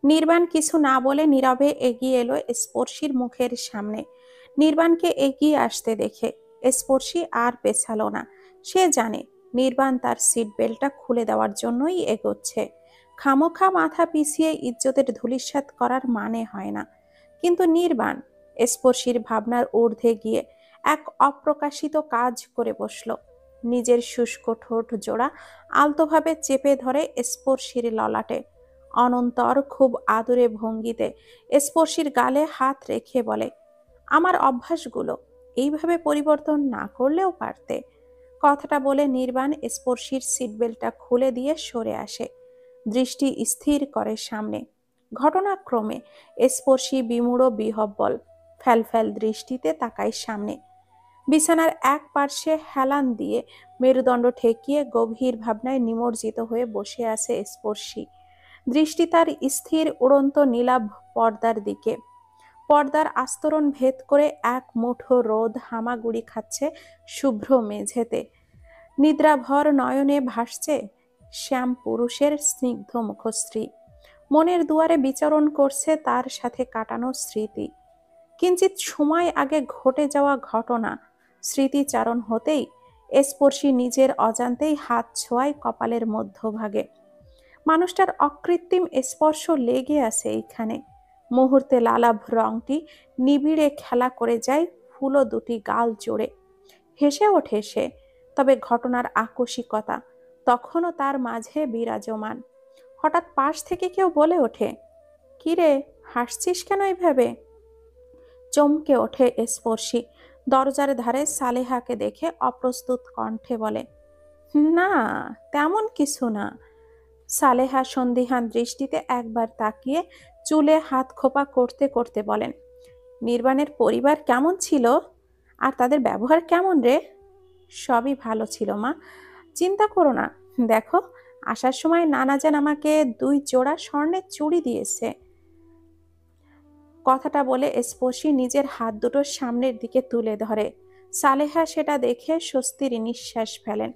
নির্বাণ কিছু না বলে নীরবে এগিয়ে এলো স্পর্শীর মুখের সামনে। নির্বাণকে এগিয়ে আসতে দেখে স্পর্শী আর পেছালো না। সে জানে নির্বাণ তার সিট বেল্টটা খুলে দেওয়ার জন্যই এগোচ্ছে। খামোখা মাথা পিছিয়ে ইজ্জতের ধূলিসাৎ করার মানে হয় না। কিন্তু নির্বাণ স্পর্শীর ভাবনার ঊর্ধ্বে গিয়ে এক অপ্রকাশিত কাজ করে বসল। নিজের শুষ্ক ঠোঁট জোড়া আলতোভাবে চেপে ধরে স্পর্শীর ললাটে। অনন্তর খুব আদুরে ভঙ্গিতে স্পর্শীর গালে হাত রেখে বলে, আমার অভ্যাসগুলো এইভাবে পরিবর্তন না করলেও পারতে। কথাটা বলে নির্বাণ স্পর্শীর সিটবেল্টটা খুলে দিয়ে সরে আসে, দৃষ্টি স্থির করে সামনে। ঘটনাক্রমে স্পর্শী বিমূঢ় বিহ্বল ফ্যালফ্যাল দৃষ্টিতে তাকায় সামনে। বিছানার এক পার্শ্বে হেলান দিয়ে মেরুদণ্ড ঠেকিয়ে গভীর ভাবনায় নিমজ্জিত হয়ে বসে আছে স্পর্শী। দৃষ্টি তার স্থির উড়ন্ত নীলাভ পর্দার দিকে। পর্দার আস্তরণ ভেদ করে এক মুঠো রোদ হামাগুড়ি খাচ্ছে শুভ্র মেঝেতে। নিদ্রাভর নয়নে ভাসছে শ্যাম পুরুষের স্নিগ্ধ মুখশ্রী। মনের দুয়ারে বিচরণ করছে তার সাথে কাটানো স্মৃতি। কিঞ্চিত সময় আগে ঘটে যাওয়া ঘটনা স্মৃতিচারণ হতেই স্পর্শী নিজের অজান্তেই হাত ছোঁয়ায় কপালের মধ্যভাগে। মানুষটার অকৃত্রিম স্পর্শ লেগে আছে এইখানে। মুহূর্তে লালাভ রংটি নিবিড়ে খেলা করে যায় ফুলো দুটি গাল জোড়ে। হেসে ওঠে সে, তবে ঘটনার আকস্মিকতা তখনও তার মাঝে বিরাজমান। হঠাৎ পাশ থেকে কেউ বলে ওঠে, কিরে, হাসছিস কেন এইভাবে? চমকে ওঠে স্পর্শী। দরজার ধারে সালেহাকে দেখে অপ্রস্তুত কণ্ঠে বলে, না, তেমন কিছু না। সালেহা সন্দিহান দৃষ্টিতে একবার তাকিয়ে চুলে হাত খোপা করতে করতে বলেন, নির্বাণের পরিবার কেমন ছিল আর তাদের ব্যবহার কেমন রে? সবই ভালো ছিল মা, চিন্তা করো না। দেখো, আসার সময় নানা যান আমাকে 2 জোড়া স্বর্ণের চুড়ি দিয়েছে। কথাটা বলে স্পর্শী নিজের হাত দুটো সামনের দিকে তুলে ধরে। সালেহা সেটা দেখে স্বস্তির নিঃশ্বাস ফেলেন।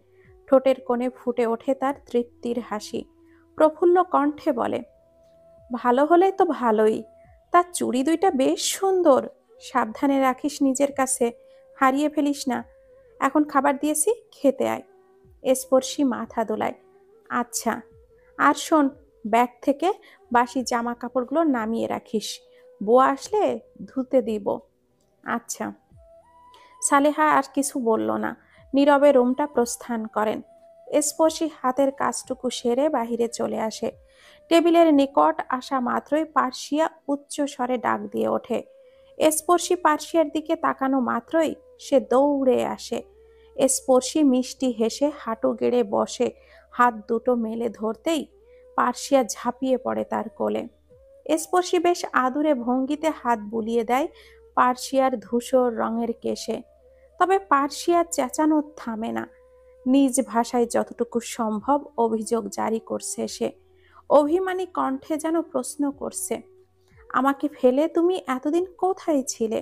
ঠোঁটের কোণে ফুটে ওঠে তার তৃপ্তির হাসি। প্রফুল্ল কণ্ঠে বলে, ভালো হলেই তো ভালোই। তার চুড়ি দুইটা বেশ সুন্দর। সাবধানে রাখিস নিজের কাছে, হারিয়ে ফেলিস না। এখন খাবার দিয়েছি, খেতে আয়। স্পর্শী মাথা দোলায়, আচ্ছা। আর শোন, ব্যাগ থেকে বাসি জামা কাপড়গুলো নামিয়ে রাখিস, বুয়া আসলে ধুতে দিব। আচ্ছা। সালেহা আর কিছু বলল না, নীরবে রুমটা প্রস্থান করেন। স্পর্শী হাতের কাজটুকু সেরে বাহিরে চলে আসে। টেবিলের নিকট আসা মাত্রই পার্সিয়া উচ্চ স্বরে ডাক দিয়ে ওঠে। স্পর্শী পার্সিয়ার দিকে তাকানো মাত্রই সে দৌড়ে আসে। স্পর্শী মিষ্টি হেসে হাঁটু গেড়ে বসে, হাত দুটো মেলে ধরতেই পার্সিয়া ঝাঁপিয়ে পড়ে তার কোলে। স্পর্শী বেশ আদুরে ভঙ্গিতে হাত বুলিয়ে দেয় পার্সিয়ার ধূসর রঙের কেশে। তবে পার্সিয়া চেঁচানো থামে না। নিজ ভাষায় যতটুকু সম্ভব অভিযোগ জারি করছে সে। অভিমানী কণ্ঠে যেন প্রশ্ন করছে, আমাকে ফেলে তুমি এতদিন কোথায় ছিলে?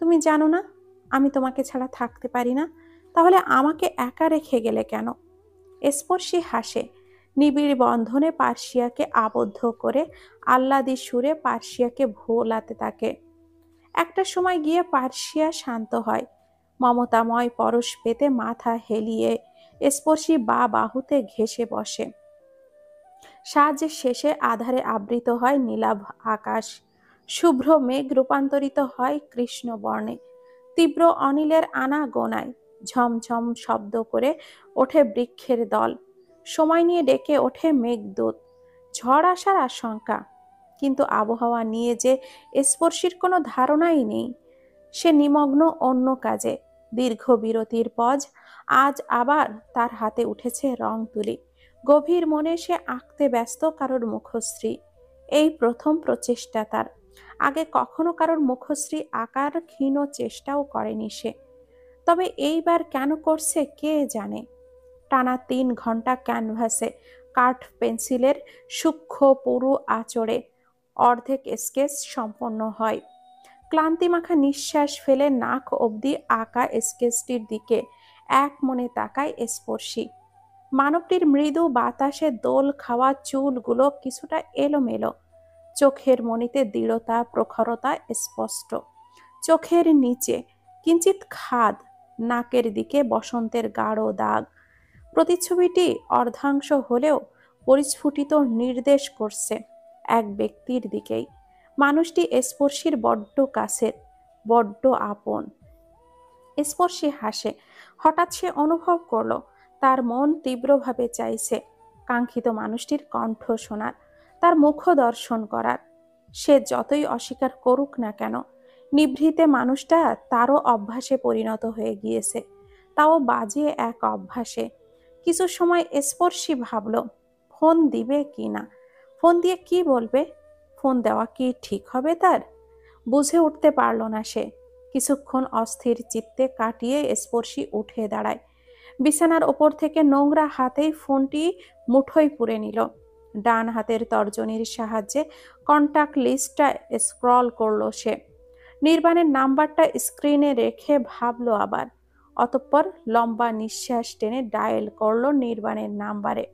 তুমি জানো না আমি তোমাকে ছাড়া থাকতে পারি না? তাহলে আমাকে একা রেখে গেলে কেন? স্পর্শী হাসে, নিবিড় বন্ধনে পার্সিয়াকে আবদ্ধ করে আহ্লাদি সুরে পার্সিয়াকে ভোলাতে থাকে। একটা সময় গিয়ে পার্সিয়া শান্ত হয়। মমতাময় পরশ পেতে মাথা হেলিয়ে স্পর্শী বাহুতে ঘেঁষে বসে। সাজ শেষে আধারে আবৃত হয় নীলাভ আকাশ। শুভ্র মেঘ রূপান্তরিত হয় কৃষ্ণ বর্ণে। তীব্র অনিলের আনাগোনায় ঝমঝম শব্দ করে ওঠে বৃক্ষের দল। সময় নিয়ে ডেকে ওঠে মেঘদূত। ঝড় আসার আশঙ্কা, কিন্তু আবহাওয়া নিয়ে যে স্পর্শীর কোনো ধারণাই নেই। সে নিমগ্ন অন্য কাজে। দীর্ঘ বিরতির পর আজ আবার তার হাতে উঠেছে রং তুলি। গভীর মনে সে আঁকতে ব্যস্ত কারোর মুখশ্রী। এই প্রথম প্রচেষ্টা তার। আগে কখনো কারোর মুখশ্রী আঁকার ক্ষীণ চেষ্টাও করেনি সে। তবে এইবার কেন করছে কে জানে। টানা 3 ঘন্টা ক্যানভাসে কাঠ পেন্সিলের সূক্ষ্ম পুরু আঁচড়ে অর্ধেক স্কেচ সম্পন্ন হয়। ক্লান্তিমাখা নিঃশ্বাস ফেলে নাক অবধি আঁকা স্কেচটির দিকে এক মনে তাকায় স্পর্শী। মানবটির মৃদু বাতাসে দোল খাওয়া চুলগুলো কিছুটা এলোমেলো। চোখের মণিতে দৃঢ়তা, প্রখরতা স্পষ্ট। চোখের নিচে কিঞ্চিৎ খাদ, নাকের দিকে বসন্তের গাঢ় দাগ। প্রতিচ্ছবিটি অর্ধাংশ হলেও পরিস্ফুটিত নির্দেশ করছে এক ব্যক্তির দিকেই। মানুষটি স্পর্শীর বড্ড কাছের, বড্ড আপন। স্পর্শী হাসে। হঠাৎ সে অনুভব করল তার মন তীব্রভাবে চাইছে কাঙ্ক্ষিত মানুষটির কণ্ঠ শোনার, তার মুখ দর্শন করার। সে যতই অস্বীকার করুক না কেন, নিভৃতে মানুষটা তারও অভ্যাসে পরিণত হয়ে গিয়েছে, তাও বাজে এক অভ্যাসে। কিছু সময় স্পর্শী ভাবল ফোন দিবে কি না, ফোন দিয়ে কি বলবে, ফোন দেওয়া কি ঠিক হবে তার? বুঝে উঠতে পারল না সে। কিছুক্ষণ অস্থির চিত্তে কাটিয়ে স্পর্শী উঠে দাঁড়ায়। বিছানার ওপর থেকে নোংরা হাতেই ফোনটি মুঠোয় পুরে নিল। ডান হাতের তর্জনীর সাহায্যে কন্টাক্ট লিস্টটা স্ক্রল করলো সে। নির্বাণের নাম্বারটা স্ক্রিনে রেখে ভাবলো আবার। অতঃপর লম্বা নিঃশ্বাস টেনে ডায়াল করলো নির্বাণের নাম্বারে।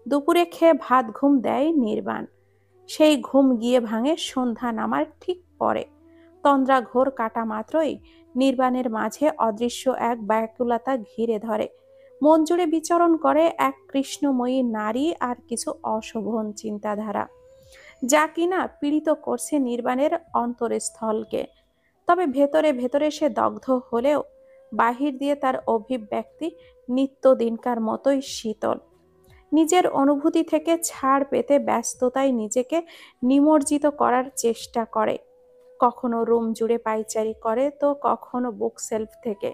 দুপুরে খেয়ে ভাত ঘুম দেয় নির্বাণ। সেই ঘুম গিয়ে ভাঙে সন্ধ্যা নামার ঠিক পরে। তন্দ্রা ঘোর কাটা মাত্রই নির্বাণের মাঝে অদৃশ্য এক ব্যাকুলতা ঘিরে ধরে। মন জুড়ে বিচরণ করে এক কৃষ্ণময়ী নারী আর কিছু অশোভন চিন্তাধারা, যা কিনা পীড়িত করছে নির্বাণের অন্তরস্থলকে। তবে ভেতরে ভেতরে সে দগ্ধ হলেও বাহির দিয়ে তার অভিব্যক্তি নিত্যদিনকার মতোই শীতল। নিজের অনুভূতি থেকে ছাড় পেতে ব্যস্ততায় নিজেকে নিমজ্জিত করার চেষ্টা করে। কখনো রুম জুড়ে পায়চারি করে, তো কখনো বুক সেলফ থেকে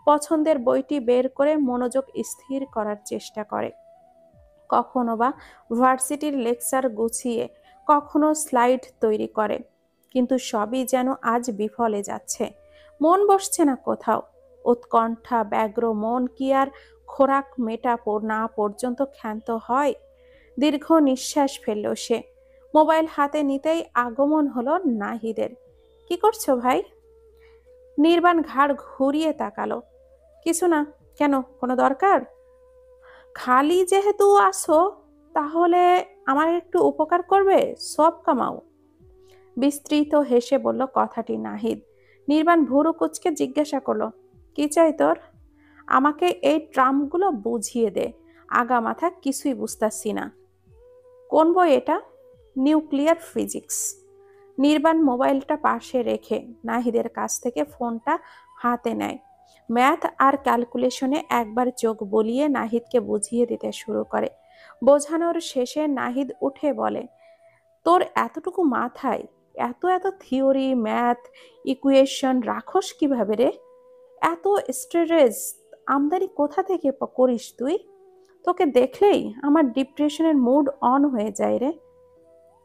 পছন্দের বইটি বের করে মনোযোগ স্থির করার চেষ্টা করে। কখনো বা ভার্সিটির লেকচার গুছিয়ে, কখনো স্লাইড তৈরি করে। কিন্তু সবই যেন আজ বিফলে যাচ্ছে। মন বসছে না কোথাও। উৎকণ্ঠা ব্যগ্র মন কি আর খোরাক মেটা না পর্যন্ত ক্ষান্ত হয়? দীর্ঘ নিঃশ্বাস ফেলল সে। মোবাইল হাতে নিতেই আগমন হলো নাহিদের। কি করছো ভাই? নির্বাণ ঘাড় ঘুরিয়ে তাকালো। কিছু না। কেন, কোনো দরকার? খালি যেহেতু আসো, তাহলে আমার একটু উপকার করবে, সব কামাও। বিস্তৃত হেসে বলল কথাটি নাহিদ। নির্বাণ ভুরু কুচকে জিজ্ঞাসা করলো, কি চাই তোর? আমাকে এই ট্রামগুলো বুঝিয়ে দে, আগা মাথা কিছুই বুঝতাছি না। কোন বই এটা? Nuclear physics. নির্বাণ মোবাইলটা পাশে রেখে নাহিদের কাছ থেকে ফোনটা হাতে নেয়। ম্যাথ আর ক্যালকুলেশনে একবার চোখ বলিয়ে নাহিদকে বুঝিয়ে দিতে শুরু করে। বোঝানোর শেষে নাহিদ উঠে বলে, তোর এতটুকু মাথায় এত এত থিওরি, ম্যাথ, ইকুয়েশন রাখস কিভাবে রে? এত স্টোরেজ আমদানি কোথা থেকে করিস তুই? তোকে দেখলেই আমার ডিপ্রেশনের মুড অন হয়ে যায় রে।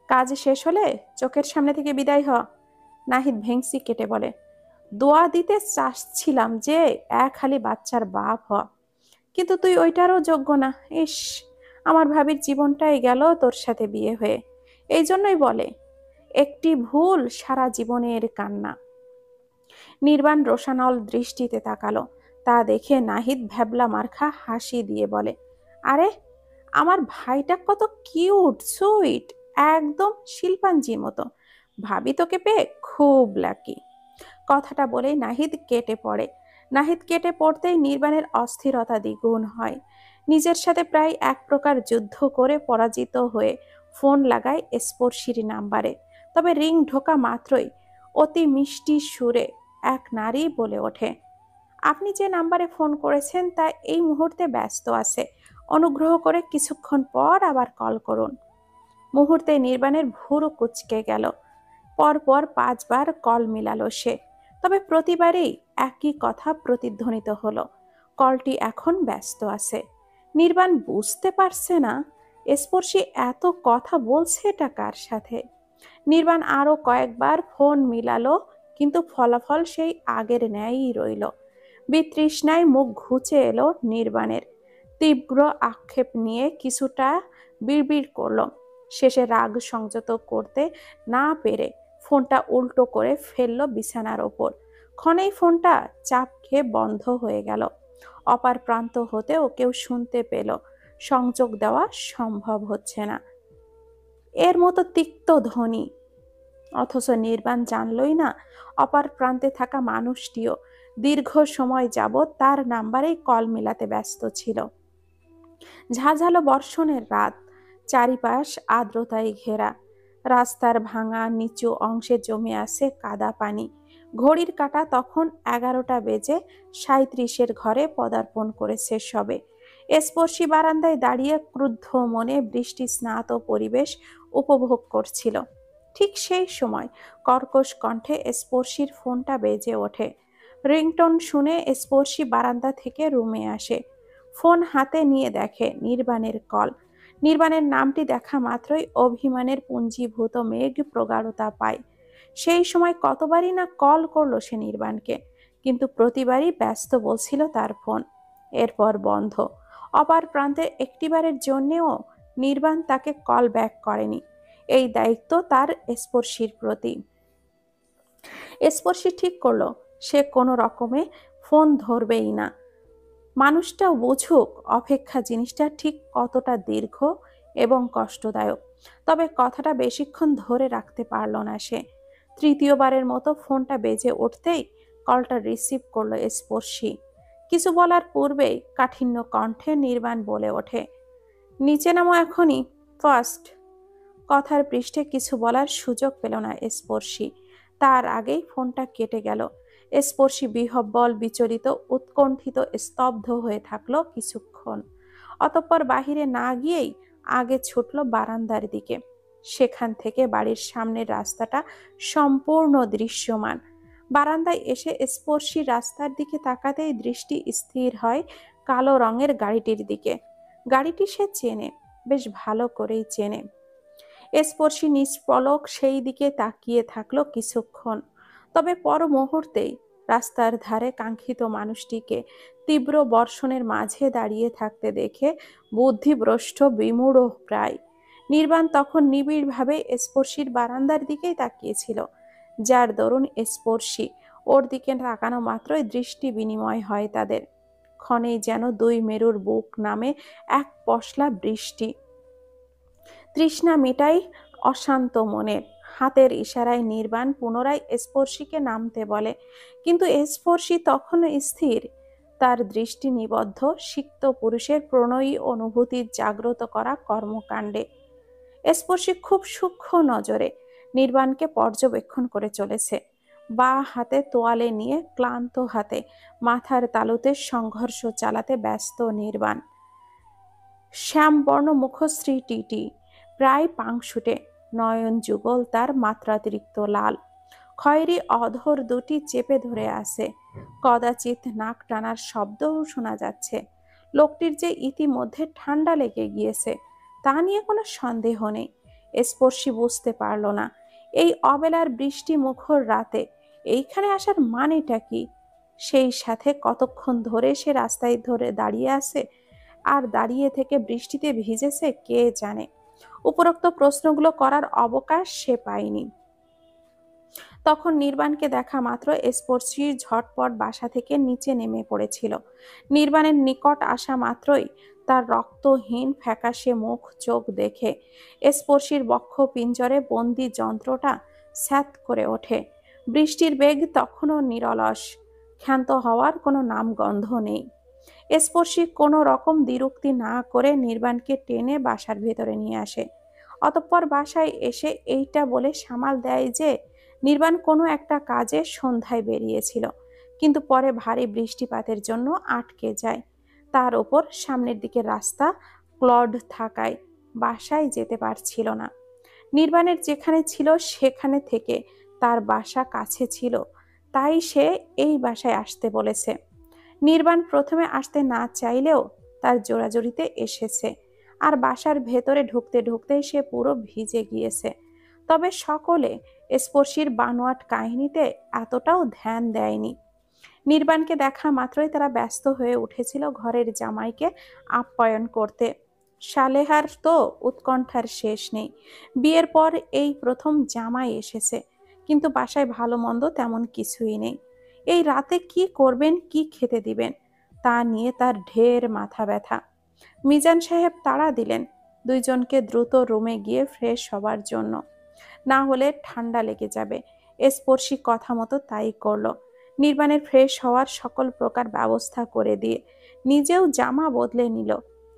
কাজ শেষ হলে চোখের সামনে থেকে বিদায় হ। নাহিদ ভেংসি কেটে বলে, দোয়া দিতে চাচ্ছিলাম যে এক হালি বাচ্চার বাপ হ, কিন্তু তুই ওইটারও যোগ্য না। ইস, আমার ভাবির জীবনটাই গেল তোর সাথে বিয়ে হয়ে। এই জন্যই বলে, একটি ভুল সারা জীবনের কান্না। নির্বাণ রোশানল দৃষ্টিতে তাকালো। তা দেখে নাহিদ ভ্যাবলা মার্খা হাসি দিয়ে বলে, আরে আমার ভাইটা কত কিউট সুইট, একদম শিল্পাঞ্জির মতো। ভাবি তোকে পেয়ে খুব লাকি। কথাটা বলেই নাহিদ কেটে পড়ে। নাহিদ কেটে পড়তেই নির্বাণের অস্থিরতা দ্বিগুণ হয়। নিজের সাথে প্রায় এক প্রকার যুদ্ধ করে পরাজিত হয়ে ফোন লাগায় স্পর্শীর নাম্বারে। তবে রিং ঢোকা মাত্রই অতি মিষ্টি সুরে এক নারী বলে ওঠে, আপনি যে নাম্বারে ফোন করেছেন তা এই মুহূর্তে ব্যস্ত আছে, অনুগ্রহ করে কিছুক্ষণ পর আবার কল করুন। মুহূর্তে নির্বাণের ভুরু কুঁচকে গেল। পরপর 5 বার কল মিলালো সে, তবে প্রতিবারেই একই কথা প্রতিধ্বনিত হলো, কলটি এখন ব্যস্ত আছে। নির্বাণ বুঝতে পারছে না স্পর্শী এত কথা বলছে এটা কার সাথে। নির্বাণ আরো কয়েকবার ফোন মিলালো, কিন্তু ফলাফল সেই আগের ন্যায়ই রইল। বিতৃষ্ণায় মুখ ঘুচে এলো নির্বাণের। তীব্র আক্ষেপ নিয়ে কিছুটা বিড়বিড় করলো। শেষে রাগ সংযত করতে না পেরে ফোনটা উল্টো করে ফেললো বিছানার ওপর। ক্ষণেই ফোনটা চাপ খেয়ে বন্ধ হয়ে গেল। অপার প্রান্ত হতেও কেউ শুনতে পেল। সংযোগ দেওয়া সম্ভব হচ্ছে না। এর মতো তিক্ত ধ্বনি। অথচ নির্বাণ জানলই না অপর প্রান্তে থাকা মানুষটিও দীর্ঘ সময় যাবৎ তার নাম্বারেই কল মেলাতে ব্যস্ত ছিল। ঝাঁঝালো বর্ষণের রাত, চারিপাশ আর্দ্রতায় ঘেরা। রাস্তার ভাঙা নিচু অংশে জমে আছে কাদা পানি। ঘড়ির কাঁটা তখন 11:37 ঘরে পদার্পণ করেছে সবে। স্পর্শী বারান্দায় দাঁড়িয়ে ক্রুদ্ধ মনে বৃষ্টি স্নাত পরিবেশ উপভোগ করছিল। ঠিক সেই সময় কর্কশ কণ্ঠে স্পর্শীর ফোনটা বেজে ওঠে। রিংটোন শুনে স্পর্শী বারান্দা থেকে রুমে আসে। ফোন হাতে নিয়ে দেখে নির্বাণের কল। নির্বাণের নামটি দেখা মাত্রই অভিমানের পুঞ্জীভূত মেঘ প্রগাঢ়তা পায়। সেই সময় কতবারই না কল করলো সে নির্বাণকে, কিন্তু প্রতিবারই ব্যস্ত বলছিল তার ফোন। এরপর বন্ধ। অপর প্রান্তে একটিবারের জন্যেও নির্বাণ তাকে কল ব্যাক করেনি। এই দায়িত্ব তার স্পর্শীর প্রতি। স্পর্শী ঠিক করলো সে কোনো রকমে ফোন ধরবেই না। মানুষটাও বুঝুক অপেক্ষা জিনিসটা ঠিক কতটা দীর্ঘ এবং কষ্টদায়ক। তবে কথাটা বেশিক্ষণ ধরে রাখতে পারল না সে। তৃতীয়বারের মতো ফোনটা বেজে উঠতেই কলটা রিসিভ করলো স্পর্শী। কিছু বলার পূর্বেই কাঠিন্য কণ্ঠে নির্বাণ বলে ওঠে, নিচে নামো এখনই, ফার্স্ট। কথার পৃষ্ঠে কিছু বলার সুযোগ পেল না স্পর্শী। তার আগেই ফোনটা কেটে গেল। স্পর্শী বিহ্বল, বিচলিত, উৎকণ্ঠিত, স্তব্ধ হয়ে থাকলো কিছুক্ষণ। অতঃপর বাহিরে না গিয়েই আগে ছুটল বারান্দার দিকে। সেখান থেকে বাড়ির সামনের রাস্তাটা সম্পূর্ণ দৃশ্যমান। বারান্দায় এসে স্পর্শী রাস্তার দিকে তাকাতেই দৃষ্টি স্থির হয় কালো রঙের গাড়িটির দিকে। গাড়িটি সে চেনে, বেশ ভালো করেই চেনে। স্পর্শী নিষ্পলক সেই দিকে তাকিয়ে থাকলো কিছুক্ষণ। তবে পর মুহূর্তেই রাস্তার ধারে কাঙ্ক্ষিত মানুষটিকে তীব্র বর্ষণের মাঝে দাঁড়িয়ে থাকতে দেখে বুদ্ধিভ্রষ্ট, বিমূঢ় প্রায়। নির্বাণ তখন নিবিড়ভাবে স্পর্শীর বারান্দার দিকেই তাকিয়েছিল, যার দরুন স্পর্শী ওর দিকে তাকানো মাত্রই দৃষ্টি বিনিময় হয় তাদের। ক্ষণেই যেন দুই মেরুর বুক নামে এক পশলা বৃষ্টি। তৃষ্ণা মেটাই অশান্ত মনের। হাতের ইশারায় নির্বাণ পুনরায় স্পর্শীকে নামতে বলে, কিন্তু স্পর্শী তখনও স্থির, তার দৃষ্টি নিবদ্ধ সিক্ত পুরুষের প্রণয়ী অনুভূতি জাগ্রত করা কর্মকাণ্ডে। স্পর্শী খুব সূক্ষ্ম নজরে নির্বাণকে পর্যবেক্ষণ করে চলেছে। বাঁ হাতে তোয়ালে নিয়ে ক্লান্ত হাতে মাথার তালুতে সংঘর্ষ চালাতে ব্যস্ত নির্বাণ। শ্যামবর্ণ মুখশ্রীটি প্রায় পাংশুটে, নয়ন যুগল তার মাত্রাতিরিক্ত লাল। খয়েরি অধর দুটি চেপে ধরে আছে। কদাচিৎ নাক টানার শব্দও শোনা যাচ্ছে। লোকটির যে ইতিমধ্যে ঠান্ডা লেগে গিয়েছে তা নিয়ে কোনো সন্দেহ নেই। স্পর্শী বুঝতে পারল না এই অবেলার বৃষ্টি মুখর রাতে এইখানে আসার মানেটা কি। সেই সাথে কতক্ষণ ধরে সে রাস্তায় ধরে দাঁড়িয়ে আছে আর দাঁড়িয়ে থেকে বৃষ্টিতে ভিজেছে কে জানে। উপরোক্ত প্রশ্নগুলো করার অবকাশ সে পায়নি। তখন নির্বাণকে দেখা মাত্র স্পর্শী ঝটপট বাসা থেকে নিচে নেমে পড়েছিল। নির্বাণের নিকট আসা মাত্রই তার রক্তহীন ফ্যাকাশে মুখ চোখ দেখে স্পর্শীর বক্ষ পিঞ্জরে বন্দি যন্ত্রটা স্যাঁত করে ওঠে। বৃষ্টির বেগ তখনও নিরলস, ক্ষান্ত হওয়ার কোনো নামগন্ধ নেই। স্পর্শী কোনো রকম দ্বিরুক্তি না করে নির্বাণকে টেনে বাসার ভেতরে নিয়ে আসে। অতঃপর বাসায় এসে এইটা বলে সামাল দেয় যে নির্বাণ কোনো একটা কাজে সন্ধ্যায় বেরিয়েছিল, কিন্তু পরে ভারী বৃষ্টিপাতের জন্য আটকে যায়। তার ওপর সামনের দিকে রাস্তা ক্লড থাকায় বাসায় যেতে পারছিল না। নির্বাণের যেখানে ছিল সেখানে থেকে তার বাসা কাছে ছিল, তাই সে এই বাসায় আসতে বলেছে। নির্বাণ প্রথমে আসতে না চাইলেও তার জোরাজুরিতে এসেছে, আর বাসার ভেতরে ঢুকতে ঢুকতেই সে পুরো ভিজে গিয়েছে। তবে সকলে স্পর্শীর বানোয়াট কাহিনীতে এতটাও ধ্যান দেয়নি। নির্বাণকে দেখা মাত্রই তারা ব্যস্ত হয়ে উঠেছিল ঘরের জামাইকে আপ্যায়ন করতে। সালেহার তো উৎকণ্ঠার শেষ নেই। বিয়ের পর এই প্রথম জামাই এসেছে, কিন্তু বাসায় ভালো মন্দ তেমন কিছুই নেই। এই রাতে কি করবেন, কি খেতে দিবেন তা নিয়ে তার ঢের মাথা ব্যথা। মিজান সাহেব তাড়া দিলেন, দুইজনকে দ্রুত রুমে গিয়ে ফ্রেশ হবার জন্য, না হলে ঠান্ডা লেগে যাবে। স্পর্শী কথা মতো তাই করলো। নির্বাণের ফ্রেশ হওয়ার সকল প্রকার ব্যবস্থা করে দিয়ে নিজেও জামা বদলে নিল।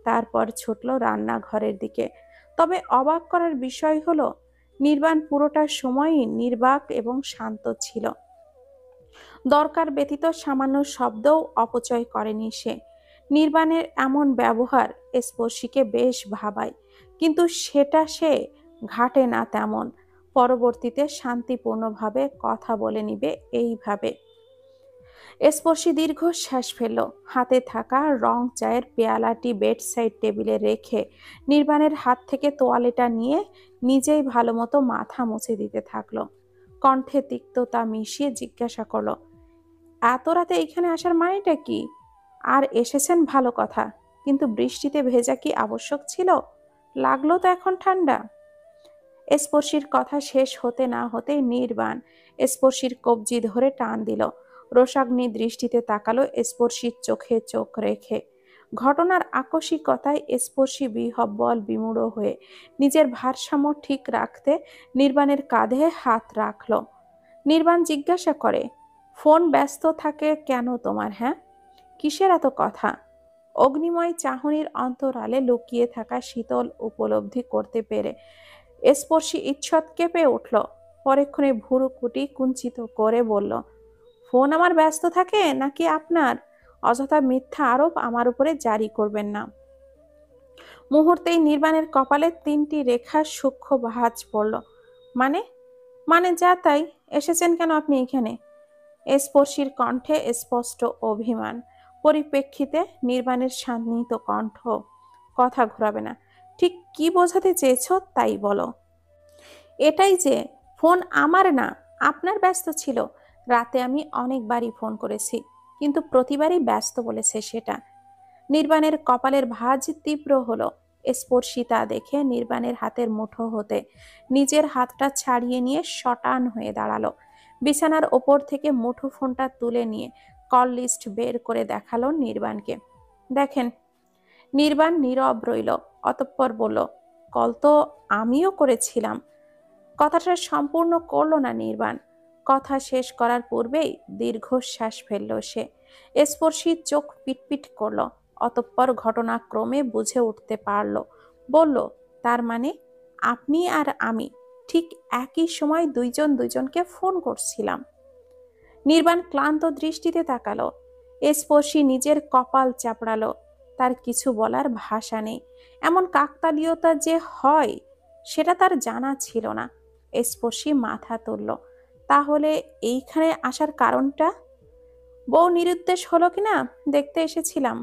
তারপর ছুটল রান্নাঘরের দিকে। তবে অবাক করার বিষয় হলো, নির্বাণ পুরোটা সময়ই নির্বাক এবং শান্ত ছিল। দরকার ব্যতীত সামান্য শব্দও অপচয় করেনি সে। নির্বাণের এমন ব্যবহার স্পর্শীকে বেশ ভাবায়, কিন্তু সেটা সে ঘাটে না তেমন। পরবর্তীতে শান্তিপূর্ণভাবে কথা বলে নিবে এইভাবে। স্পর্শী দীর্ঘশ্বাস ফেলল। হাতে থাকা রং চায়ের পেয়ালাটি বেডসাইড টেবিলে রেখে নির্বাণের হাত থেকে তোয়ালেটা নিয়ে নিজেই ভালোমতো মাথা মুছে দিতে থাকলো। কণ্ঠে তিক্ততা মিশিয়ে জিজ্ঞাসা করলো, এত রাতে এখানে আসার মানেটা কি? আর এসেছেন ভালো কথা, কিন্তু বৃষ্টিতে ভেজা কি আবশ্যক ছিল? লাগলো তো এখন ঠান্ডা। স্পর্শীর কথা শেষ হতে না হতেই নির্বাণ স্পর্শীর কবজি ধরে টান দিল। রোষাগ্নি দৃষ্টিতে তাকালো স্পর্শীর চোখে চোখ রেখে। ঘটনার আকস্মিকতায় স্পর্শী বিহ্বল বিমূঢ় হয়ে নিজের ভারসাম্য ঠিক রাখতে নির্বাণের কাঁধে হাত রাখল। নির্বাণ জিজ্ঞাসা করে, ফোন ব্যস্ত থাকে কেন তোমার? হ্যাঁ, কিসের এত কথা? অগ্নিময় চাহনির অন্তরালে লুকিয়ে থাকা শীতল উপলব্ধি করতে পেরে স্পর্শী ঈষৎ কেঁপে উঠল। পরেক্ষণে ভুরুকুটি কুঞ্চিত করে বলল, ফোন আমার ব্যস্ত থাকে নাকি আপনার? অযথা মিথ্যা আরোপ আমার উপরে জারি করবেন না। মুহূর্তেই নির্বাণের কপালে 3টি রেখা সূক্ষ্ম ভাঁজ পড়ল। মানে? মানে যা তাই। এসেছেন কেন আপনি এখানে? স্পর্শীর কণ্ঠে স্পষ্ট অভিমান। পরিপ্রেক্ষিতে নির্বাণের শান্ত কণ্ঠ, কথা ঘোরাবে না। ঠিক কি বোঝাতে চেয়েছো তাই বলো। এটাই যে ফোন আমার না, আপনার ব্যস্ত ছিল। রাতে আমি অনেকবারই ফোন করেছি, কিন্তু প্রতিবারই ব্যস্ত বলেছে সেটা। নির্বাণের কপালের ভাঁজ তীব্র হলো। স্পর্শী তা দেখে নির্বাণের হাতের মুঠো হতে নিজের হাতটা ছাড়িয়ে নিয়ে শটান হয়ে দাঁড়ালো। বিছানার ওপর থেকে মুঠোফোনটা তুলে নিয়ে কল লিস্ট বের করে দেখালো নির্বাণকে। দেখেন। নির্বাণ নীরব রইল। অতঃপর বলল, কল তো আমিও করেছিলাম। কথাটা সম্পূর্ণ করল না নির্বাণ। কথা শেষ করার পূর্বেই দীর্ঘশ্বাস ফেলল সে। স্পর্শীর চোখ পিটপিট করল। অতঃপর ঘটনাক্রমে বুঝে উঠতে পারল। বলল, তার মানে আপনি আর আমি ঠিক একই সময় দুইজন দুইজনকে ফোন করছিলাম। নির্বাণ ক্লান্ত দৃষ্টিতে তাকালো। স্পর্শী নিজের কপাল চাপড়ালো। তার কিছু বলার ভাষা নেই। এমন কাকতালীয়তা যে হয় সেটা তার জানা ছিল না। স্পর্শী মাথা তুলল। তাহলে এইখানে আসার কারণটা? বউ নিরুদ্দেশ হলো কিনা দেখতে এসেছিলাম।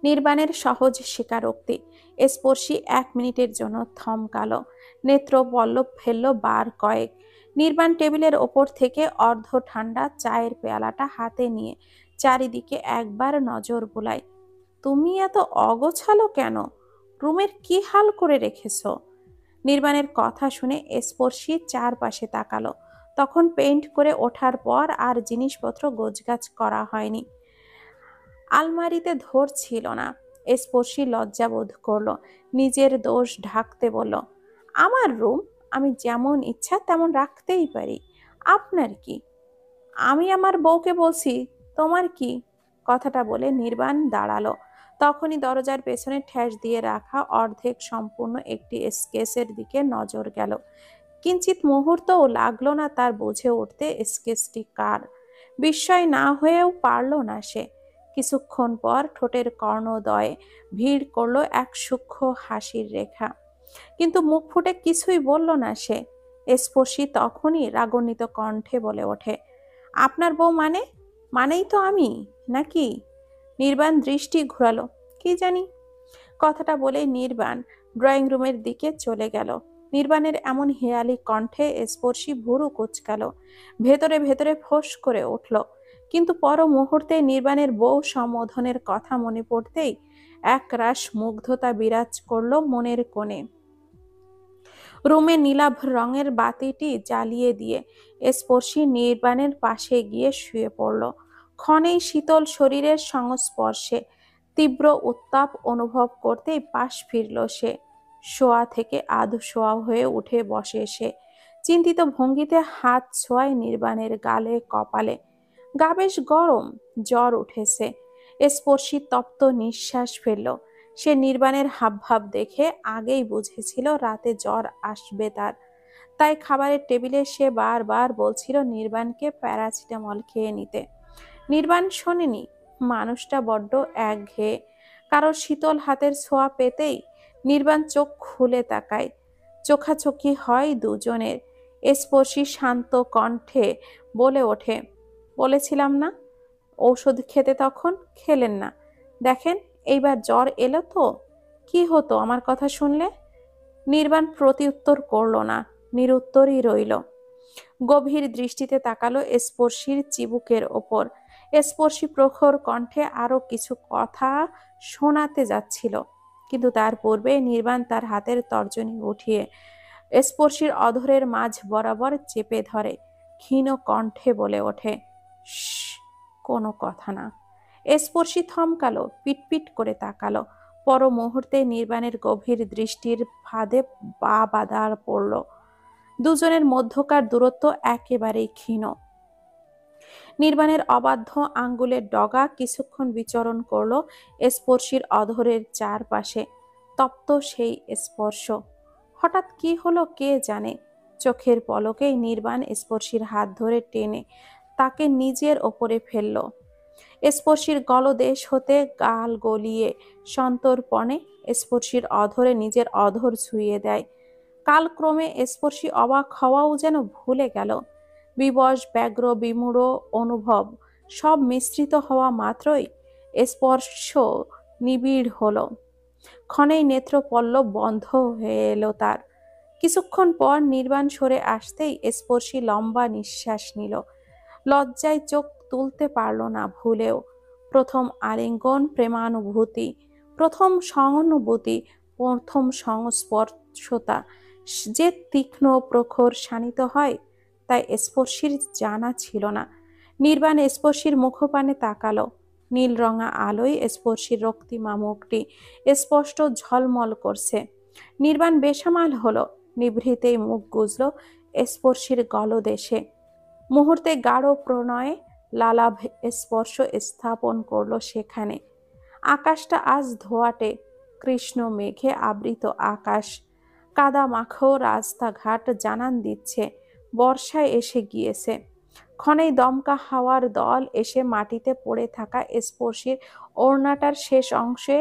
নির্বাণের সহজ স্বীকারোক্তি। স্পর্শী 1 মিনিটের জন্য থমকালো। নেত্র পল্লব ফেলল বার কয়েক। নির্বাণ টেবিলের ওপর থেকে অর্ধ ঠান্ডা চায়ের পেয়ালাটা হাতে নিয়ে চারিদিকে একবার নজর বুলায়। তুমি এত অগোছালো কেন? রুমের কি হাল করে রেখেছ? নির্বাণের কথা শুনে স্পর্শী চারপাশে তাকালো। তখন পেইন্ট করে ওঠার পর আর জিনিসপত্র গোছগাছ করা হয়নি। আলমারিতে ধরছিল না। স্পর্শী লজ্জাবোধ করলো। নিজের দোষ ঢাকতে বলল, আমার রুম, আমি যেমন ইচ্ছা তেমন রাখতেই পারি। আপনার কি? আমি আমার বউকে বলছি, তোমার কি? কথাটা বলে নির্বাণ দাঁড়ালো। তখনই দরজার পেছনে ঠেস দিয়ে রাখা অর্ধেক সম্পূর্ণ একটি স্কেচের দিকে নজর গেল। কিঞ্চিত মুহূর্তও লাগলো না তার বুঝে উঠতে স্কেচটি কার। বিস্ময় না হয়েও পারল না সে। কিছুক্ষণ পর ঠোঁটের কর্ণদ্বয়ে ভিড় করলো এক সূক্ষ্ম হাসির রেখা, কিন্তু মুখ ফুটে কিছুই বলল না সে। স্পর্শী তখনই রাগান্বিত কণ্ঠে বলে ওঠে, আপনার বউ মানে? মানেই তো আমি, নাকি? নির্বাণ দৃষ্টি ঘুরালো। কি জানি। কথাটা বলে নির্বাণ ড্রয়িং রুমের দিকে চলে গেল। নির্বাণের এমন হেয়ালি কণ্ঠে স্পর্শী ভুরু কুঁচকালো। ভেতরে ভেতরে ফোঁস করে উঠল। কিন্তু পর মুহূর্তে নির্বাণের বউ সম্বোধনের কথা মনে পড়তেই একরাশ মুগ্ধতা বিরাজ করলো মনের কোণে। রুমে নীলাভ রঙের বাতিটি জ্বালিয়ে দিয়ে স্পর্শী নির্বাণের পাশে গিয়ে শুয়ে পড়ল। ক্ষণেই শীতল শরীরের সংস্পর্শে তীব্র উত্তাপ অনুভব করতেই পাশ ফিরল সে। শোয়া থেকে আধ শোয়া হয়ে উঠে বসে সে। চিন্তিত ভঙ্গিতে হাত ছোঁয়ায় নির্বাণের গালে কপালে। গা বেশ গরম, জ্বর উঠেছে। স্পর্শী তপ্ত নিঃশ্বাস ফেলল। সে নির্বাণের হাবভাব দেখে আগেই বুঝেছিল রাতে জ্বর আসবে তার। তাই খাবারের টেবিলে সে বারবার বলছিল নির্বাণকে প্যারাসিটামল খেয়ে নিতে। নির্বাণ শোনেনি। মানুষটা বড্ড একঘেয়ে। কারো শীতল হাতের ছোঁয়া পেতেই নির্বাণ চোখ খুলে তাকায়। চোখাচোখি হয় দুজনের। স্পর্শী শান্ত কণ্ঠে বলে ওঠে, বলেছিলাম না ঔষধ খেতে, তখন খেলেন না। দেখেন এইবার জ্বর এলো তো কি হতো আমার কথা শুনলে? নির্বাণ প্রতিউত্তর করল না, নিরুত্তরই রইল। গভীর দৃষ্টিতে তাকালো স্পর্শীর চিবুকের ওপর। স্পর্শী প্রখর কণ্ঠে আরো কিছু কথা শোনাতে যাচ্ছিল, কিন্তু তার পূর্বে নির্বাণ তার হাতের তর্জনী উঠিয়ে স্পর্শীর অধরের মাঝ বরাবর চেপে ধরে ক্ষীণ কণ্ঠে বলে ওঠে, শশ, কোনো কথা না। স্পর্শী থমকালো, পিটপিট করে তাকালো। পর মুহূর্তে নির্বাণের গভীর দৃষ্টির ফাঁদে পা বাঁধা পড়ল। দুজনের মধ্যকার দূরত্ব একেবারেই ক্ষীণ। নির্বাণের অবাধ্য আঙ্গুলের ডগা কিছুক্ষণ বিচরণ করল স্পর্শীর অধরের চারপাশে। তপ্ত সেই স্পর্শ। হঠাৎ কি হলো কে জানে। চোখের পলকেই নির্বাণ স্পর্শীর হাত ধরে টেনে তাকে নিজের ওপরে ফেলল। স্পর্শীর গলদেশ হতে গাল গলিয়ে সন্তর্পণে স্পর্শীর অধরে নিজের অধর ছুঁয়ে দেয়। কালক্রমে স্পর্শী অবাক হওয়াও যেন ভুলে গেল। বিবশ ব্যগ্র বিমূঢ় অনুভব সব মিশ্রিত হওয়া মাত্রই স্পর্শ নিবিড় হলো। ক্ষণেই নেত্রপল্লব বন্ধ হয়ে এলো তার। কিছুক্ষণ পর নির্বাণ সরে আসতেই স্পর্শী লম্বা নিঃশ্বাস নিল। লজ্জায় চোখ তুলতে পারল না ভুলেও। প্রথম আলিঙ্গন, প্রেমানুভূতি, প্রথম সহানুভূতি, প্রথম সংস্পর্শতা যে তীক্ষ্ণ প্রখর শানিত হয় তাই স্পর্শীর জানা ছিল না। নির্বাণ স্পর্শীর মুখপানে তাকালো। নীলরঙা আলোয় স্পর্শীর রক্তিমা মুখটি স্পষ্ট ঝলমল করছে। নির্বাণ বেসামাল হলো, নিভৃতেই মুখ গুজল স্পর্শীর গলদেশে। মুহূর্তে গাঢ় প্রণয়ে লালাভ স্পর্শ স্থাপন করলো সেখানে। আকাশটা আজ ধোয়াটে, কৃষ্ণ মেঘে আবৃত আকাশ। কাদা মাখো রাস্তাঘাট জানান দিচ্ছে বর্ষায় এসে গিয়েছে। ক্ষণেই দমকা হাওয়ার দল এসে মাটিতে পড়ে থাকা স্পর্শীর ওড়নাটার শেষ অংশে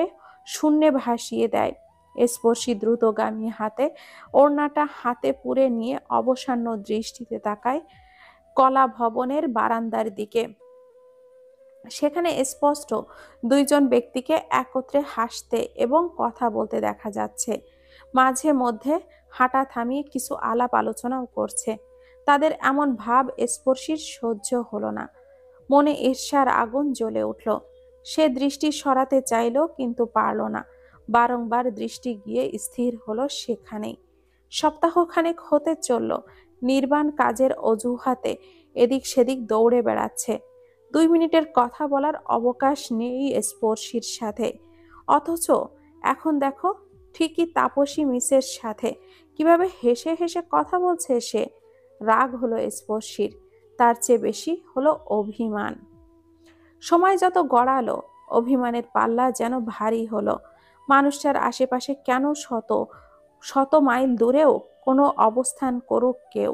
শূন্যে ভাসিয়ে দেয়। স্পর্শী দ্রুতগামী হাতে ওড়নাটা হাতে পুরে নিয়ে অবসান্ন দৃষ্টিতে তাকায় কলা ভবনের বারান্দার দিকে। সেখানে স্পষ্ট দুইজন ব্যক্তিকে একত্রে হাসতে এবং কথা বলতে দেখা যাচ্ছে। মাঝে মধ্যে হাঁটা থামিয়ে কিছু আলাপ আলোচনাও করছে। তাদের এমন ভাব স্পর্শীর সহ্য হলো না। মনে ঈর্ষার আগুন জ্বলে উঠল। সে দৃষ্টি সরাতে চাইল কিন্তু পারল না। বারংবার দৃষ্টি গিয়ে স্থির হলো সেখানেই। সপ্তাহখানেক হতে চলল নির্বাণ কাজের অজুহাতে এদিক সেদিক দৌড়ে বেড়াচ্ছে। 2 মিনিটের কথা বলার অবকাশ নেই স্পর্শীর সাথে। অথচ এখন দেখো ঠিকই তাপসী মিসের সাথে কিভাবে হেসে হেসে কথা বলছে সে। রাগ হলো স্পর্শীর, তার চেয়ে বেশি হলো অভিমান। সময় যত গড়ালো অভিমানের পাল্লা যেন ভারী হলো। মানুষটার আশেপাশে কেন শত শত মাইল দূরেও কোনো অবস্থান করুক কেউ,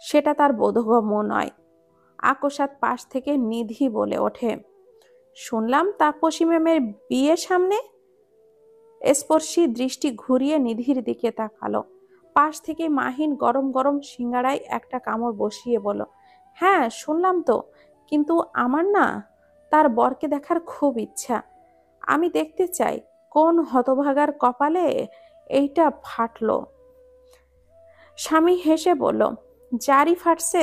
সেটা তার বোধগম্য নয়। আকস্মাৎ পাশ থেকে নিধি বলে ওঠে, শুনলাম তাপসী ম্যামের বিয়ে সামনে। স্পর্শী দৃষ্টি ঘুরিয়ে নিধির দিকে তাকালো। পাশ থেকে মাহিন গরম গরম সিঙ্গাড়ায় একটা কামড় বসিয়ে বলল, হ্যাঁ শুনলাম তো, কিন্তু আমার না তার বরকে দেখার খুব ইচ্ছা। আমি দেখতে চাই কোন হতভাগার কপালে এইটা ফাটলো। স্বামী হেসে বলল, যারই ফাটছে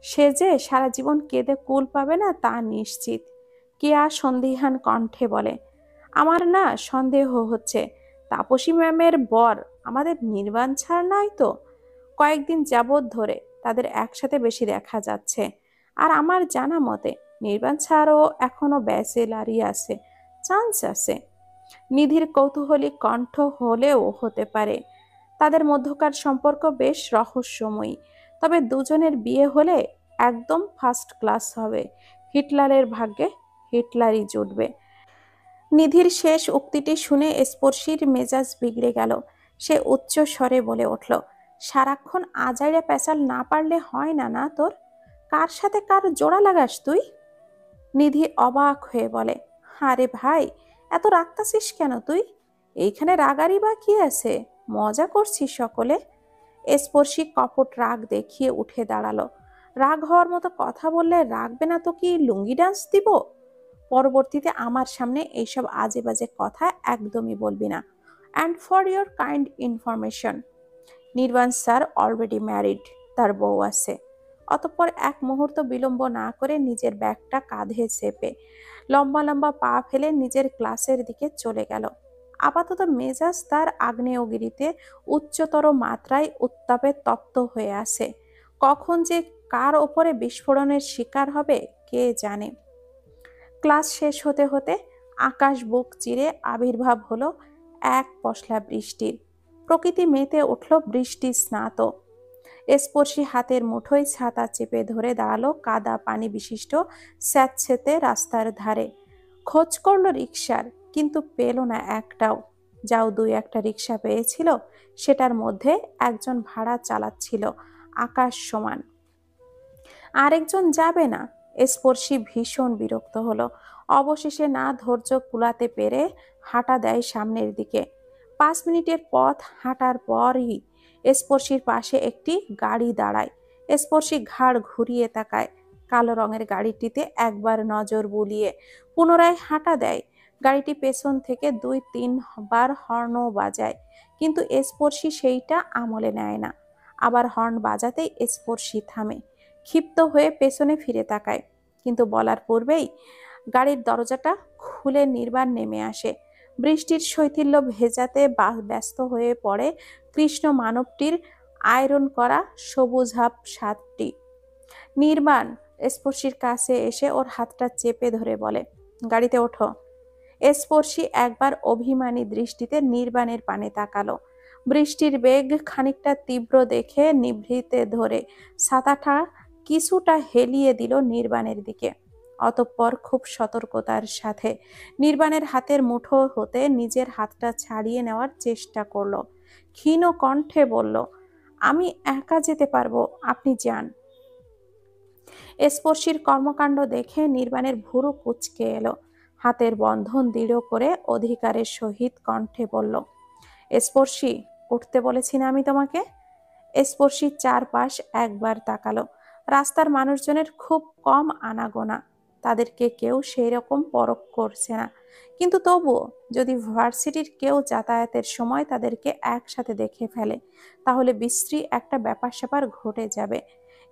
সে যে সারা জীবন কেঁদে কুল পাবে না তা নিশ্চিত। কেয়া সন্দিহান কণ্ঠে বলে, আমার না সন্দেহ হচ্ছে তাপসী ম্যামের বর আমাদের নির্বাণ ছাড় নয় তো। কয়েকদিন যাবৎ ধরে তাদের একসাথে বেশি দেখা যাচ্ছে। আর আমার জানা মতে নির্বাণ ছাড়ও এখনো ব্যাচেলারই আছে। চান্স আছে। নিধির কৌতূহলী কণ্ঠ হলেও হতে পারে। তাদের মধ্যকার সম্পর্ক বেশ রহস্যময়ী। তবে দুজনের বিয়ে হলে একদম ফার্স্ট ক্লাস হবে। হিটলারের ভাগ্যে হিটলারই জুটবে। নিধির শেষ উক্তিটি শুনে স্পর্শীর মেজাজ বিগড়ে গেল। সে উচ্চ স্বরে বলে উঠল, সারাক্ষণ আজাইরা পেঁচাল না পারলে হয় না না তোর? কার সাথে কার জোড়া লাগাস তুই? নিধি অবাক হয়ে বলে, আরে ভাই, এত রাগতাছিস কেন তুই? এইখানে রাগারই বা কি আছে? মজা করছিস সকলে। স্পর্শী কপট রাগ দেখিয়ে উঠে দাঁড়ালো। রাগ হওয়ার মতো কথা বললে রাগবে না তো কি লুঙ্গি ডান্স দিব? পরবর্তীতে আমার সামনে এইসব আজে বাজে কথা একদমই বলবি না। And for your kind information, Nirvan sir already married, তার বউ আছে। অতঃপর এক মুহূর্ত বিলম্ব না করে নিজের ব্যাগটা কাঁধে চেপে লম্বা লম্বা পা ফেলে নিজের ক্লাসের দিকে চলে গেল। আপাতত মেজাজ তার আগ্নেয়গিরিতে উচ্চতর মাত্রায় উত্তাপে তপ্ত হয়ে আছে। কখন যে কার ওপরে বিস্ফোরণের শিকার হবে কে জানে। ক্লাস শেষ হতে হতে আকাশ বুক চিরে আবির্ভাব হলো এক পশলা বৃষ্টির। প্রকৃতি মেতে উঠল বৃষ্টি স্নাত। স্পর্শী হাতের মুঠোয় ছাতা চেপে ধরে দাঁড়ালো কাদা পানি বিশিষ্ট স্যাঁতসেঁতে রাস্তার ধারে। খোঁজ করলো রিকশার, কিন্তু পেল না একটাও। যাও দুই একটা রিকশা পেয়েছিল, সেটার মধ্যে একজন ভাড়া চালাচ্ছিল আকাশ সমান, আরেকজন যাবে না। স্পর্শী ভীষণ বিরক্ত হলো। অবশেষে না ধৈর্য কুলাতে পেরে হাঁটা দেয় সামনের দিকে। 5 মিনিটের পথ হাঁটার পরই স্পর্শীর পাশে একটি গাড়ি দাঁড়ায়। স্পর্শী ঘাড় ঘুরিয়ে তাকায়। কালো রঙের গাড়িটিতে একবার নজর বুলিয়ে পুনরায় হাঁটা দেয়। গাড়িটি পেছন থেকে 2-3 বার হর্নও বাজায়, কিন্তু স্পর্শী সেইটা আমলে নেয় না। আবার হর্ন বাজাতেই স্পর্শী থামে। ক্ষিপ্ত হয়ে পেছনে ফিরে তাকায়, কিন্তু বলার পূর্বেই গাড়ির দরজাটা খুলে নির্বাণ নেমে আসে। বৃষ্টির শৈথিল্য ভেজাতে ব্যস্ত হয়ে পড়ে কৃষ্ণ মানবটির আয়রন করা সবুজ হাফ শার্টটি। নির্বাণ স্পর্শীর কাছে এসে ওর হাতটা চেপে ধরে বলে, গাড়িতে ওঠো। স্পর্শী একবার অভিমানী দৃষ্টিতে নির্বাণের পানে তাকালো। বৃষ্টির বেগ খানিকটা তীব্র দেখে নিভৃতে ধরে ছাতাটা কিছুটা হেলিয়ে দিল নির্বাণের দিকে। অতঃপর খুব সতর্কতার সাথে নির্বাণের হাতের মুঠো হতে নিজের হাতটা ছাড়িয়ে নেওয়ার চেষ্টা করলো। ক্ষীণ কণ্ঠে বলল, আমি একা যেতে পারবো, আপনি যান। স্পর্শীর কর্মকাণ্ড দেখে নির্বাণের ভুরু কুঁচকে এলো। হাতের বন্ধন দৃঢ় করে অধিকারের সহিত কণ্ঠে বলল, স্পর্শী, উঠতে বলেছি না আমি তোমাকে? স্পর্শী চারপাশ একবার তাকালো। রাস্তার মানুষজনের খুব কম আনাগোনা, তাদেরকে কেউ সেই রকম পরখ করছে না। কিন্তু তবুও যদি ভার্সিটির কেউ যাতায়াতের সময় তাদেরকে একসাথে দেখে ফেলে, তাহলে বিশ্রী একটা ব্যাপার স্যাপার ঘটে যাবে।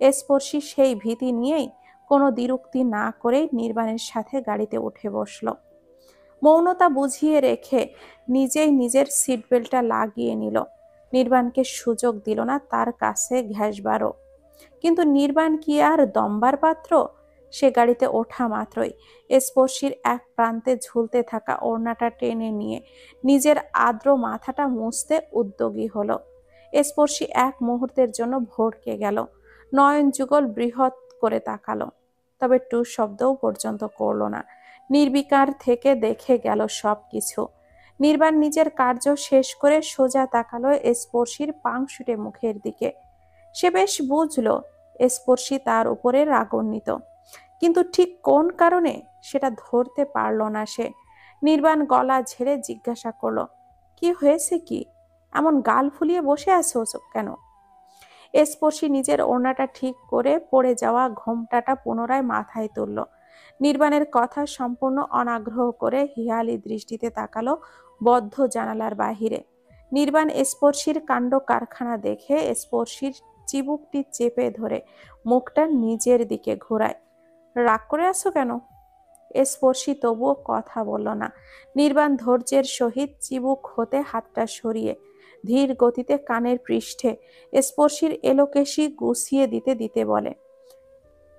স্পর্শী সেই ভীতি নিয়েই কোনো দ্বিরুক্তি না করেই নির্বাণের সাথে গাড়িতে উঠে বসল। মৌনতা বুঝিয়ে রেখে নিজেই নিজের সিট বেল্টটা লাগিয়ে নিল। নির্বাণকে সুযোগ দিল না তার কাছে ঘেঁষবারও। কিন্তু নির্বাণ কি আর দম্বার পাত্র? সে গাড়িতে ওঠা মাত্রই স্পর্শীর এক প্রান্তে ঝুলতে থাকা ওড়নাটা টেনে নিয়ে নিজের আর্দ্র মাথাটা মুছতে উদ্যোগী হলো। স্পর্শী এক মুহূর্তের জন্য ভড়কে গেল। নয়ন যুগল বৃহৎ করে তাকালো, তবে টু শব্দও পর্যন্ত করল না। নির্বিকার থেকে দেখে গেল সব কিছু। নির্বাণ নিজের কার্য শেষ করে সোজা তাকালো স্পর্শীর পাংশুটে মুখের দিকে। সে বেশ বুঝল স্পর্শী তার উপরে রাগান্বিত, কিন্তু ঠিক কোন কারণে সেটা ধরতে পারল না সে। নির্বাণ গলা ঝেড়ে জিজ্ঞাসা করলো, কি হয়েছে, কি এমন গাল ফুলিয়ে বসে আছো কেন? স্পর্শী নিজের ওড়নাটা ঠিক করে পড়ে যাওয়া ঘোমটাটা পুনরায় মাথায় তুলল। নির্বাণের কথা সম্পূর্ণ অনাগ্রহ করে হিয়ালি দৃষ্টিতে তাকালো বদ্ধ জানালার বাহিরে। নির্বাণ স্পর্শীর কাণ্ড কারখানা দেখে স্পর্শীর চিবুকটি চেপে ধরে মুখটা নিজের দিকে ঘোরায়। রাগ করে আছো কেন? স্পর্শী তবুও কথা বলল না। নির্বাণ ধৈর্যের সহিত চিবুক হতে হাতটা সরিয়ে ধীর গতিতে কানের পৃষ্ঠে স্পর্শীর এলোকেশি গুছিয়ে দিতে দিতে বলে,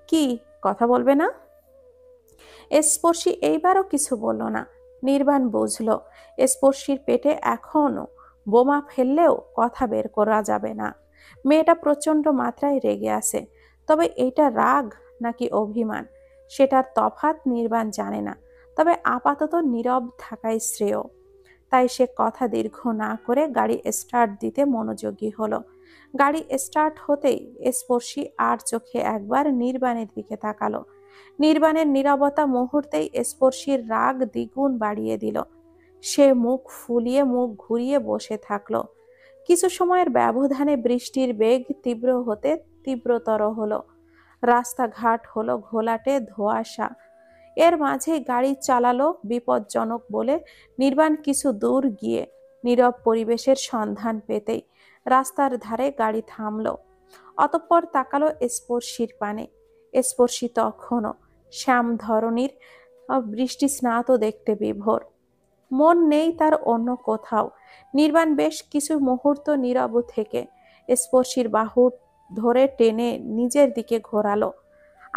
কি কথা বলবে না? স্পর্শী এইবারও কিছু বলল না। নির্বাণ বুঝল স্পর্শীর পেটে এখনো বোমা ফেললেও কথা বের করা যাবে না। মেয়েটা প্রচন্ড মাত্রায় রেগে আছে, তবে এটা রাগ নাকি অভিমান সেটার তফাৎ নির্বাণ জানে না। তবে আপাতত নীরব থাকাই শ্রেয়। তাই সে কথা দীর্ঘ না করে গাড়ি স্টার্ট দিতে মনোযোগী হলো। গাড়ি স্টার্ট হতেই স্পর্শী আর চোখে একবার নির্বাণের দিকে তাকালো। নির্বাণের নীরবতা মুহূর্তেই স্পর্শীর রাগ দ্বিগুণ বাড়িয়ে দিল। সে মুখ ফুলিয়ে মুখ ঘুরিয়ে বসে থাকলো। কিছু সময়ের ব্যবধানে বৃষ্টির বেগ তীব্র হতে তীব্রতর হলো। রাস্তাঘাট হলো ঘোলাটে ধোঁয়াশা। এর মাঝে গাড়ি চালালো বিপজ্জনক বলে নির্বাণ কিছু দূর গিয়ে নীরব পরিবেশের সন্ধান পেতেই রাস্তার ধারে গাড়ি থামলো। অতঃপর তাকালো স্পর্শীর পানে। স্পর্শী তখনও শ্যাম ধরনীর বৃষ্টি স্নাত দেখতে বিভোর। মন নেই তার অন্য কোথাও। নির্বাণ বেশ কিছু মুহূর্ত নীরব থেকে স্পর্শীর বাহু ধরে টেনে নিজের দিকে ঘোরালো।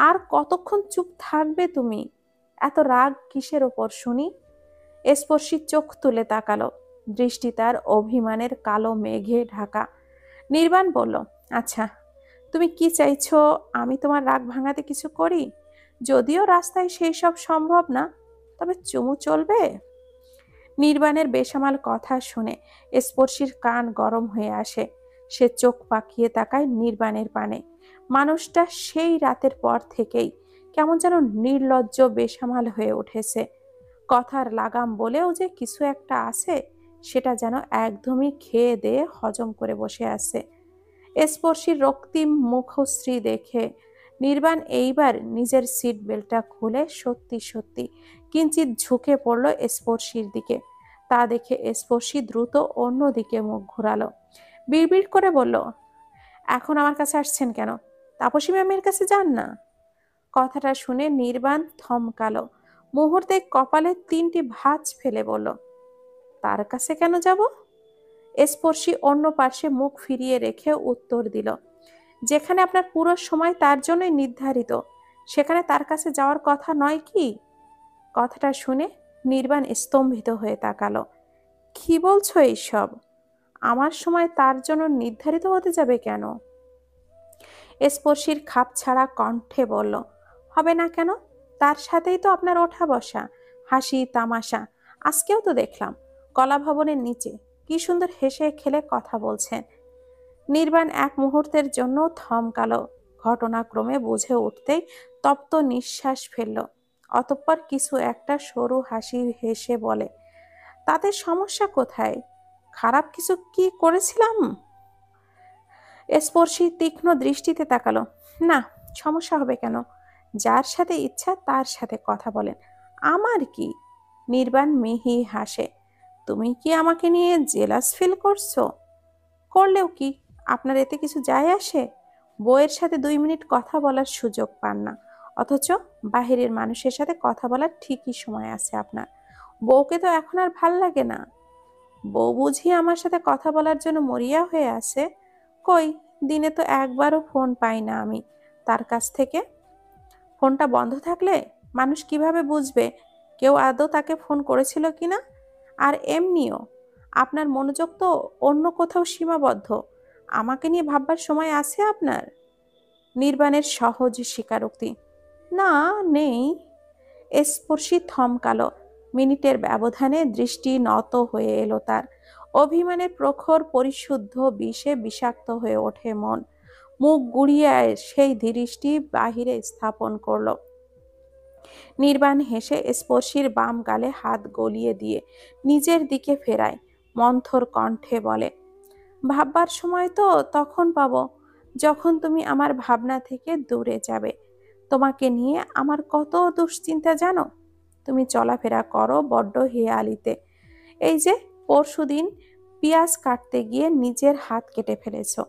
আর কতক্ষণ চুপ থাকবে তুমি? এত রাগ কিসের ওপর শুনি? স্পর্শী চোখ তুলে তাকালো। দৃষ্টি তার অভিমানের কালো মেঘে ঢাকা। নির্বাণ বলল, আচ্ছা, তুমি কি চাইছো আমি তোমার রাগ ভাঙাতে কিছু করি? যদিও রাস্তায় সেই সব সম্ভব না, তবে চুমু চলবে? নির্বাণের বেসামাল কথা শুনে স্পর্শীর কান গরম হয়ে আসে। সে চোখ পাকিয়ে তাকায় নির্বাণের পানে। মানুষটা সেই রাতের পর থেকেই কেমন যেন নির্লজ্জ বেসামাল হয়ে উঠেছে। কথার লাগাম বলেও যে কিছু একটা আছে, সেটা যেন একদমই খেয়ে দিয়ে হজম করে বসে আছে। স্পর্শীর রক্তিম মুখশ্রী দেখে নির্বাণ এইবার নিজের সিট বেল্টটা খুলে সত্যি সত্যি কিঞ্চিত ঝুঁকে পড়ল স্পর্শীর দিকে। তা দেখে স্পর্শী দ্রুত অন্যদিকে মুখ ঘোরালো। বিড়বিড় করে বলল, এখন আমার কাছে আসছেন কেন? তাপসী ম্যামের কাছে যান না। কথাটা শুনে নির্বাণ থমকালো। মুহূর্তে কপালে 3টি ভাঁজ ফেলে বলল, তার কাছে কেন যাব? স্পর্শী অন্য পার্শ্বে মুখ ফিরিয়ে রেখে উত্তর দিল, যেখানে আপনার পুরো সময় তার জন্যই নির্ধারিত, সেখানে তার কাছে যাওয়ার কথা নয় কি? কথাটা শুনে নির্বাণ স্তম্ভিত হয়ে তাকালো। কি বলছো এইসব? আমার সময় তার জন্য নির্ধারিত হতে যাবে কেন? স্পর্শীর খাপ ছাড়া কণ্ঠে বলল, হবে না কেন? তার সাথেই তো আপনার ওঠা বসা, হাসি তামাশা। আজকেও তো দেখলাম কলা ভবনের নিচে কি সুন্দর হেসে খেলে কথা বলছেন। নির্বাণ এক মুহূর্তের জন্য থমকালো। ঘটনাক্রমে বুঝে উঠতেই তপ্ত নিঃশ্বাস ফেলল। অতঃপর কিছু একটা সরু হাসি হেসে বলে, তাদের সমস্যা কোথায়? খারাপ কিছু কি করেছিলাম? স্পর্শী তীক্ষ্ণ দৃষ্টিতে তাকালো। না, সমস্যা হবে কেন? যার সাথে ইচ্ছা তার সাথে কথা বলেন, আমার কি? নির্বাণ মিহি হাসে। তুমি কি আমাকে নিয়ে জেলাস ফিল করছো? করলেও কি, আপনার এতে কিছু যায় আসে? বউয়ের সাথে 2 মিনিট কথা বলার সুযোগ পান না, অথচ বাহিরের মানুষের সাথে কথা বলার ঠিকই সময় আছে আপনার। বউকে তো এখন আর ভাল লাগে না। বউ বুঝি আমার সাথে কথা বলার জন্য মরিয়া হয়ে আছে? কই, দিনে তো একবারও ফোন পাই না আমি তার কাছ থেকে। ফোনটা বন্ধ থাকলে মানুষ কিভাবে বুঝবে কেউ আদৌ তাকে ফোন করেছিল কিনা? আর এমনিও আপনার মনোযোগ তো অন্য কোথাও সীমাবদ্ধ। আমাকে নিয়ে ভাববার সময় আছে আপনার? নির্বাণের সহজ স্বীকারোক্তি, না, নেই। স্পর্শী থমকালো। মিনিটের ব্যবধানে দৃষ্টি নত হয়ে এলো তার। অভিমানের প্রখর পরিশুদ্ধ বিষে বিষাক্ত হয়ে ওঠে মন। মুখ গুড়িয়ে সেই দৃষ্টি বাহিরে স্থাপন করলো। নির্বাণ হেসে স্পর্শীর বাম গালে হাত গলিয়ে দিয়ে নিজের দিকে ফেরায় মন্থর কণ্ঠে বলে, ভাববার সময় তো তখন পাবো যখন তুমি আমার ভাবনা থেকে দূরে যাবে। তোমাকে নিয়ে আমার কত দুশ্চিন্তা জানো? তুমি চলাফেরা করো বড্ড হেয়ালিতে। এই যে পরশুদিন পেঁয়াজ কাটতে গিয়ে নিজের হাত কেটে ফেলেছো।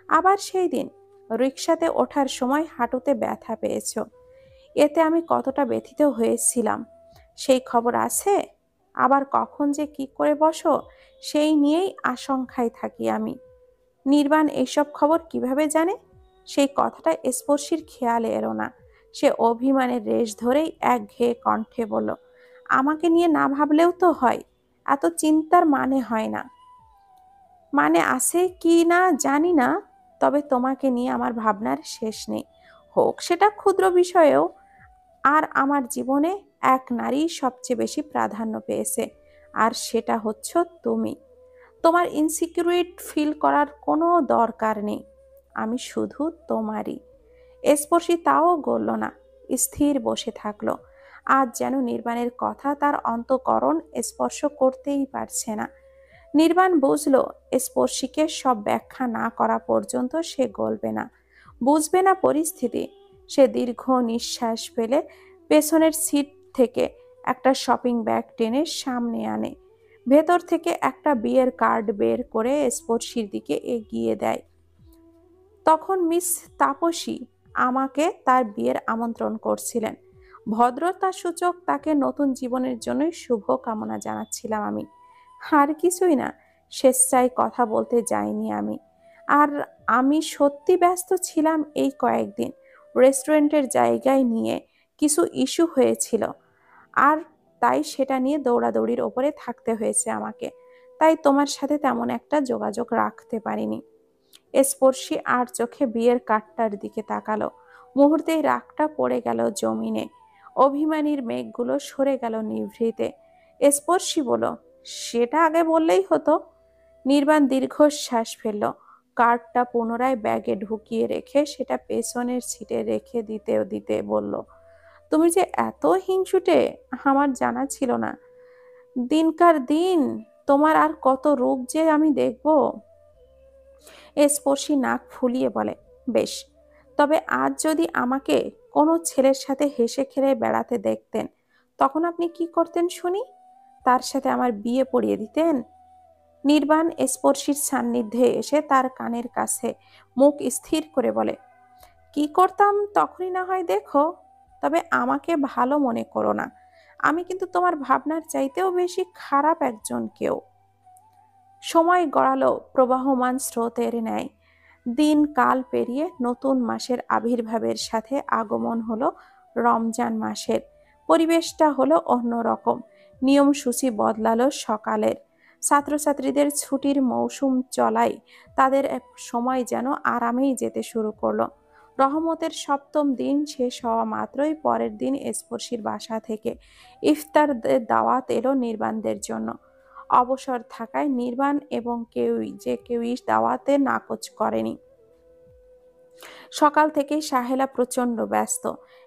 আবার সেই দিন রিকশাতে ওঠার সময় হাঁটুতে ব্যথা পেয়েছো। এতে আমি কতটা ব্যথিত হয়েছিলাম সেই খবর আছে? আবার কখন যে কি করে বসো সেই নিয়েই আশঙ্কায় থাকি আমি। নির্বাণ এইসব খবর কিভাবে জানে? সেই কথাটা স্পর্শীর খেয়ালে এলো না। সে অভিমানের রেশ ধরেই একঘেয়ে কণ্ঠে বলল, আমাকে নিয়ে না ভাবলেও তো হয়। এত চিন্তার মানে হয় না। মানে আছে কি না জানি না, তবে তোমাকে নিয়ে আমার ভাবনার শেষ নেই। হোক সেটা ক্ষুদ্র বিষয়েও। আর আমার জীবনে এক নারী সবচেয়ে বেশি প্রাধান্য পেয়েছে, আর সেটা হচ্ছ তুমি। তোমার ইনসিকিউরিট ফিল করার কোনো দরকার নেই। আমি শুধু তোমারই। স্পর্শী তাও গলল না, স্থির বসে থাকলো। আজ যেন নির্বাণের কথা তার অন্তঃকরণ স্পর্শ করতেই পারছে না। নির্বাণ বুঝল স্পর্শীকে সব ব্যাখ্যা না করা পর্যন্ত সে গলবে না, বুঝবে না পরিস্থিতি। সে দীর্ঘ নিঃশ্বাস ফেলে পেছনের সিট থেকে একটা শপিং ব্যাগ টেনে সামনে আনে। ভেতর থেকে একটা বিয়ের কার্ড বের করে স্পর্শীর দিকে এগিয়ে দেয়। তখন মিস তাপসী আমাকে তার বিয়ের আমন্ত্রণ করছিলেন। ভদ্রতাসূচক তাকে নতুন জীবনের জন্যই শুভ কামনা জানাচ্ছিলাম আমি। আর কিছুই না। স্বেচ্ছায় কথা বলতে যাইনি আমি। আর আমি সত্যি ব্যস্ত ছিলাম এই কয়েকদিন। রেস্টুরেন্টের জায়গায় নিয়ে কিছু ইস্যু হয়েছিল, আর তাই সেটা নিয়ে দৌড়াদৌড়ির ওপরে থাকতে হয়েছে আমাকে। তাই তোমার সাথে তেমন একটা যোগাযোগ রাখতে পারিনি। স্পর্শী আর চোখে বিয়ের কার্ডটার দিকে তাকালো। মুহূর্তেই রাগটা পড়ে গেল জমিনে। অভিমানীর মেঘগুলো সরে গেল নিভৃতে। স্পর্শী বলল, সেটা আগে বললেই হতো। নির্বাণ দীর্ঘশ্বাস ফেলল। কার্ডটা পুনরায় ব্যাগে ঢুকিয়ে রেখে সেটা পেছনের সিটে রেখে দিতে দিতে বলল, তুমি যে এত হিংসুটে আমার জানা ছিল না। দিনকার দিন তোমার আর কত রূপ যে আমি দেখব। স্পর্শী নাক ফুলিয়ে বলে, বেশ, তবে আজ যদি আমাকে কোনো ছেলের সাথে হেসে খেলে বেড়াতে দেখতেন, তখন আপনি কি করতেন শুনি? তার সাথে আমার বিয়ে পড়িয়ে দিতেন? নির্বাণ স্পর্শীর সান্নিধ্যে এসে তার কানের কাছে মুখ স্থির করে বলে, কি করতাম তখনই না হয় দেখো, তবে আমাকে ভালো মনে করো না। আমি কিন্তু তোমার ভাবনার চাইতেও বেশি খারাপ একজন কেউ। সময় গড়ালো প্রবাহমান স্রোতের ন্যায়। দিন কাল পেরিয়ে নতুন মাসের আবির্ভাবের সাথে আগমন হলো রমজান মাসের। পরিবেশটা হলো অন্যরকম। নিয়মসূচি বদলালো সকালের। ছাত্রছাত্রীদের ছুটির মৌসুম চলায় তাদের এক সময় যেন আরামেই যেতে শুরু করলো। রহমতের সপ্তম দিন শেষ হওয়া মাত্রই পরের দিন স্পর্শীর বাসা থেকে ইফতার দাওয়াত এলো নির্বাণদের জন্য। অবসর থাকায় নির্বাণ এবং কেউই দাওয়াতে নাকচ করেনি। সকাল থেকেই সাহেলা প্রচণ্ড ব্যস্ত।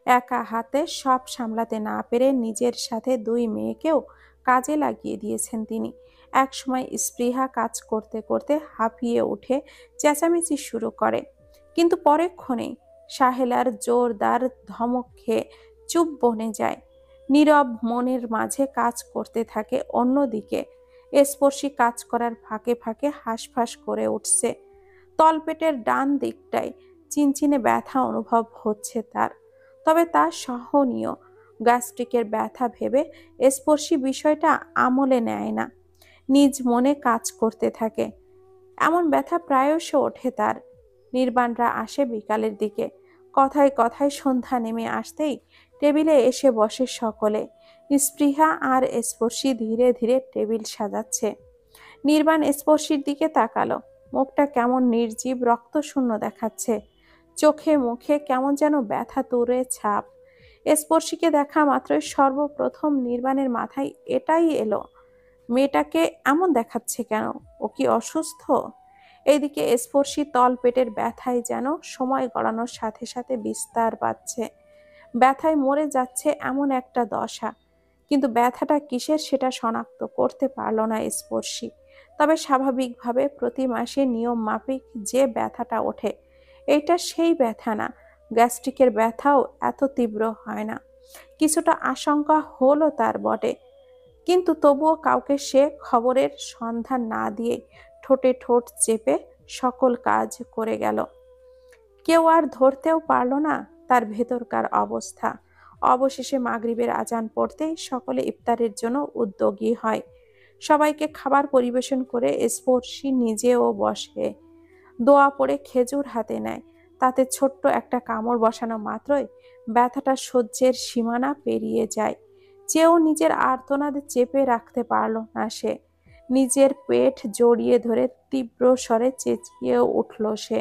একা হাতে সব সামলাতে না পেরে নিজের সাথে দুই মেয়েকেও কাজে লাগিয়ে দিয়েছেন তিনি। একসময় স্পৃহা কাজ করতে করতে হাঁপিয়ে উঠে চেঁচামেচি শুরু করে, কিন্তু পরেক্ষণেই সাহেলার জোরদার ধমক খেয়ে চুপ বনে যায়। নীরব মনের মাঝে কাজ করতে থাকে। অন্যদিকে স্পর্শী কাজ করার ফাঁকে ফাঁকে হাঁসফাঁস করে উঠছে। তলপেটের ডান দিকটায় চিনচিনে ব্যথা অনুভব হচ্ছে তার, তবে তা সহনীয়। গ্যাস্ট্রিকের ব্যথা ভেবে স্পর্শী বিষয়টা আমলে নেয় না, নিজ মনে কাজ করতে থাকে। এমন ব্যথা প্রায়শ ওঠে তার। নির্বাণরা আসে বিকালের দিকে। কথায় কথায় সন্ধ্যা নেমে আসতেই টেবিলে এসে বসে সকলে। স্পৃহা আর স্পর্শী ধীরে ধীরে টেবিল সাজাচ্ছে। নির্বাণ স্পর্শীর দিকে তাকালো। মুখটা কেমন নির্জীব রক্তশূন্য দেখাচ্ছে। চোখে মুখে কেমন যেন ব্যথা তুরে ছাপ। স্পর্শীকে দেখা মাত্রই সর্বপ্রথম নির্বাণের মাথায় এটাই এলো, মেয়েটাকে এমন দেখাচ্ছে কেন? ও কি অসুস্থ? এইদিকে স্পর্শী তল পেটের ব্যথায় যেন সময় গড়ানোর সাথে সাথে বিস্তার পাচ্ছে। ব্যথায় মরে যাচ্ছে এমন একটা দশা। কিন্তু ব্যথাটা কিসের সেটা শনাক্ত করতে পারল না স্পর্শী। তবে স্বাভাবিকভাবে প্রতি মাসে নিয়ম মাফিক যে ব্যথাটা ওঠে, এইটা সেই ব্যথা না। গ্যাস্ট্রিকের ব্যথাও এত তীব্র হয় না। কিছুটা আশঙ্কা হলো তার বটে, কিন্তু তবুও কাউকে সে খবরের সন্ধান না দিয়ে ঠোঁটে ঠোঁট চেপে সকল কাজ করে গেল। কেউ আর ধরতেও পারল না তার ভেতরকার অবস্থা। অবশেষে মাগরিবের আজান পড়তেই সকলে ইফতারের জন্য উদ্যোগী হয়। সবাইকে খাবার পরিবেশন করে স্পর্শী নিজেও বসে। দোয়া পড়ে খেজুর হাতে নেয়। তাতে ছোট্ট একটা কামড় বসানো মাত্রই ব্যথাটা সহ্যের সীমানা পেরিয়ে যায়। চেয়েও নিজের আর্তনাদ চেপে রাখতে পারল না সে। নিজের পেট জড়িয়ে ধরে তীব্র স্বরে চেঁচিয়ে উঠল সে।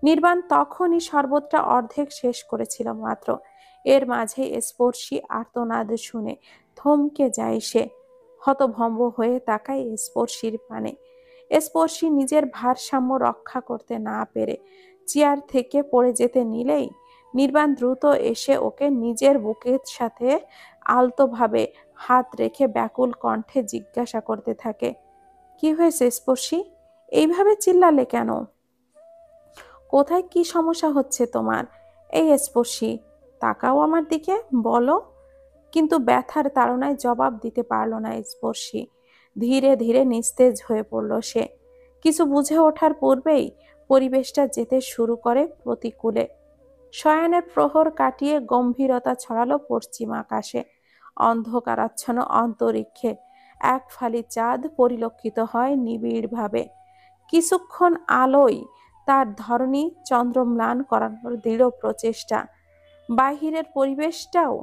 নির্বাণ তখনই শরবতটা অর্ধেক শেষ করেছিল মাত্র। এর মাঝে স্পর্শী আর্তনাদ শুনে থমকে যায় সে। হতভম্ব হয়ে তাকায় স্পর্শীর পানে। স্পর্শী নিজের ভারসাম্য রক্ষা করতে না পেরে চেয়ার থেকে পড়ে যেতে নিলেই নির্বাণ দ্রুত এসে ওকে নিজের বুকের সাথে আলতোভাবে হাত রেখে ব্যাকুল কণ্ঠে জিজ্ঞাসা করতে থাকে, কি হয়েছে স্পর্শী? এইভাবে চিল্লালে কেন? কোথায় কি সমস্যা হচ্ছে তোমার? এই স্পর্শী, তাকাও আমার দিকে, বলো। কিন্তু ব্যথার তাড়নায় জবাব দিতে পারল না স্পর্শী। ধীরে ধীরে নিস্তেজ হয়ে পড়ল সে। কিছু বুঝে ওঠার পূর্বেই পরিবেশটা যেতে শুরু করে প্রতিকূলে। শয়নের প্রহর কাটিয়ে গম্ভীরতা ছড়ালো পশ্চিম আকাশে। অন্ধকারাচ্ছন্ন অন্তরিক্ষে এক ফালি চাঁদ পরিলক্ষিত হয় নিবিড়ভাবে। কিছুক্ষণ আলোয় তার ধরণী চন্দ্রম্লান করানোর দৃঢ় প্রচেষ্টা। বাহিরের পরিবেশটাও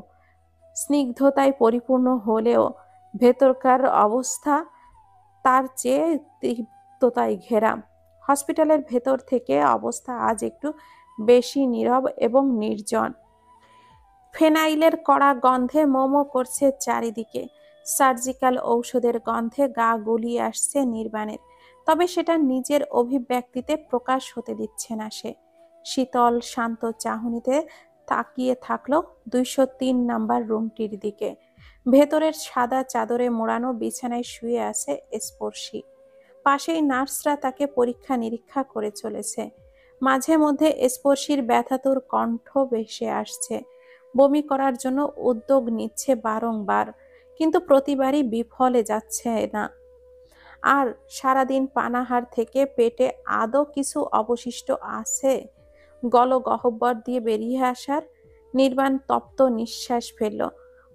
স্নিগ্ধতায় পরিপূর্ণ হলেও ভেতরকার অবস্থা তার চেয়ে তিক্ততায় ঘেরা। হসপিটালের ভেতর থেকে অবস্থা আজ একটু বেশি নীরব এবং নির্জন। ফেনাইলের কড়া গন্ধে মোমো করছে চারিদিকে। সার্জিক্যাল ঔষধের গন্ধে গা গুলিয়ে আসছে নির্বাণের। তবে সেটা নিজের অভিব্যক্তিতে প্রকাশ হতে দিচ্ছে না সে। শীতল শান্ত চাহনিতে তাকিয়ে থাকলো 203 নাম্বার রুমটির দিকে। ভেতরের সাদা চাদরে মোড়ানো বিছানায় শুয়ে আছে স্পর্শী। পাশেই নার্সরা তাকে পরীক্ষা নিরীক্ষা করে চলেছে। মাঝে মধ্যে স্পর্শীর ব্যথাতুর কণ্ঠ ভেসে আসছে। বমি করার জন্য উদ্যোগ নিচ্ছে বারংবার, কিন্তু প্রতিবারই বিফলে যাচ্ছে না। আর সারাদিন পানাহার থেকে পেটে আদৌ কিছু অবশিষ্ট আছে গলগহ্বর দিয়ে বেরিয়ে আসার? নির্বাণ তপ্ত নিঃশ্বাস ফেলল।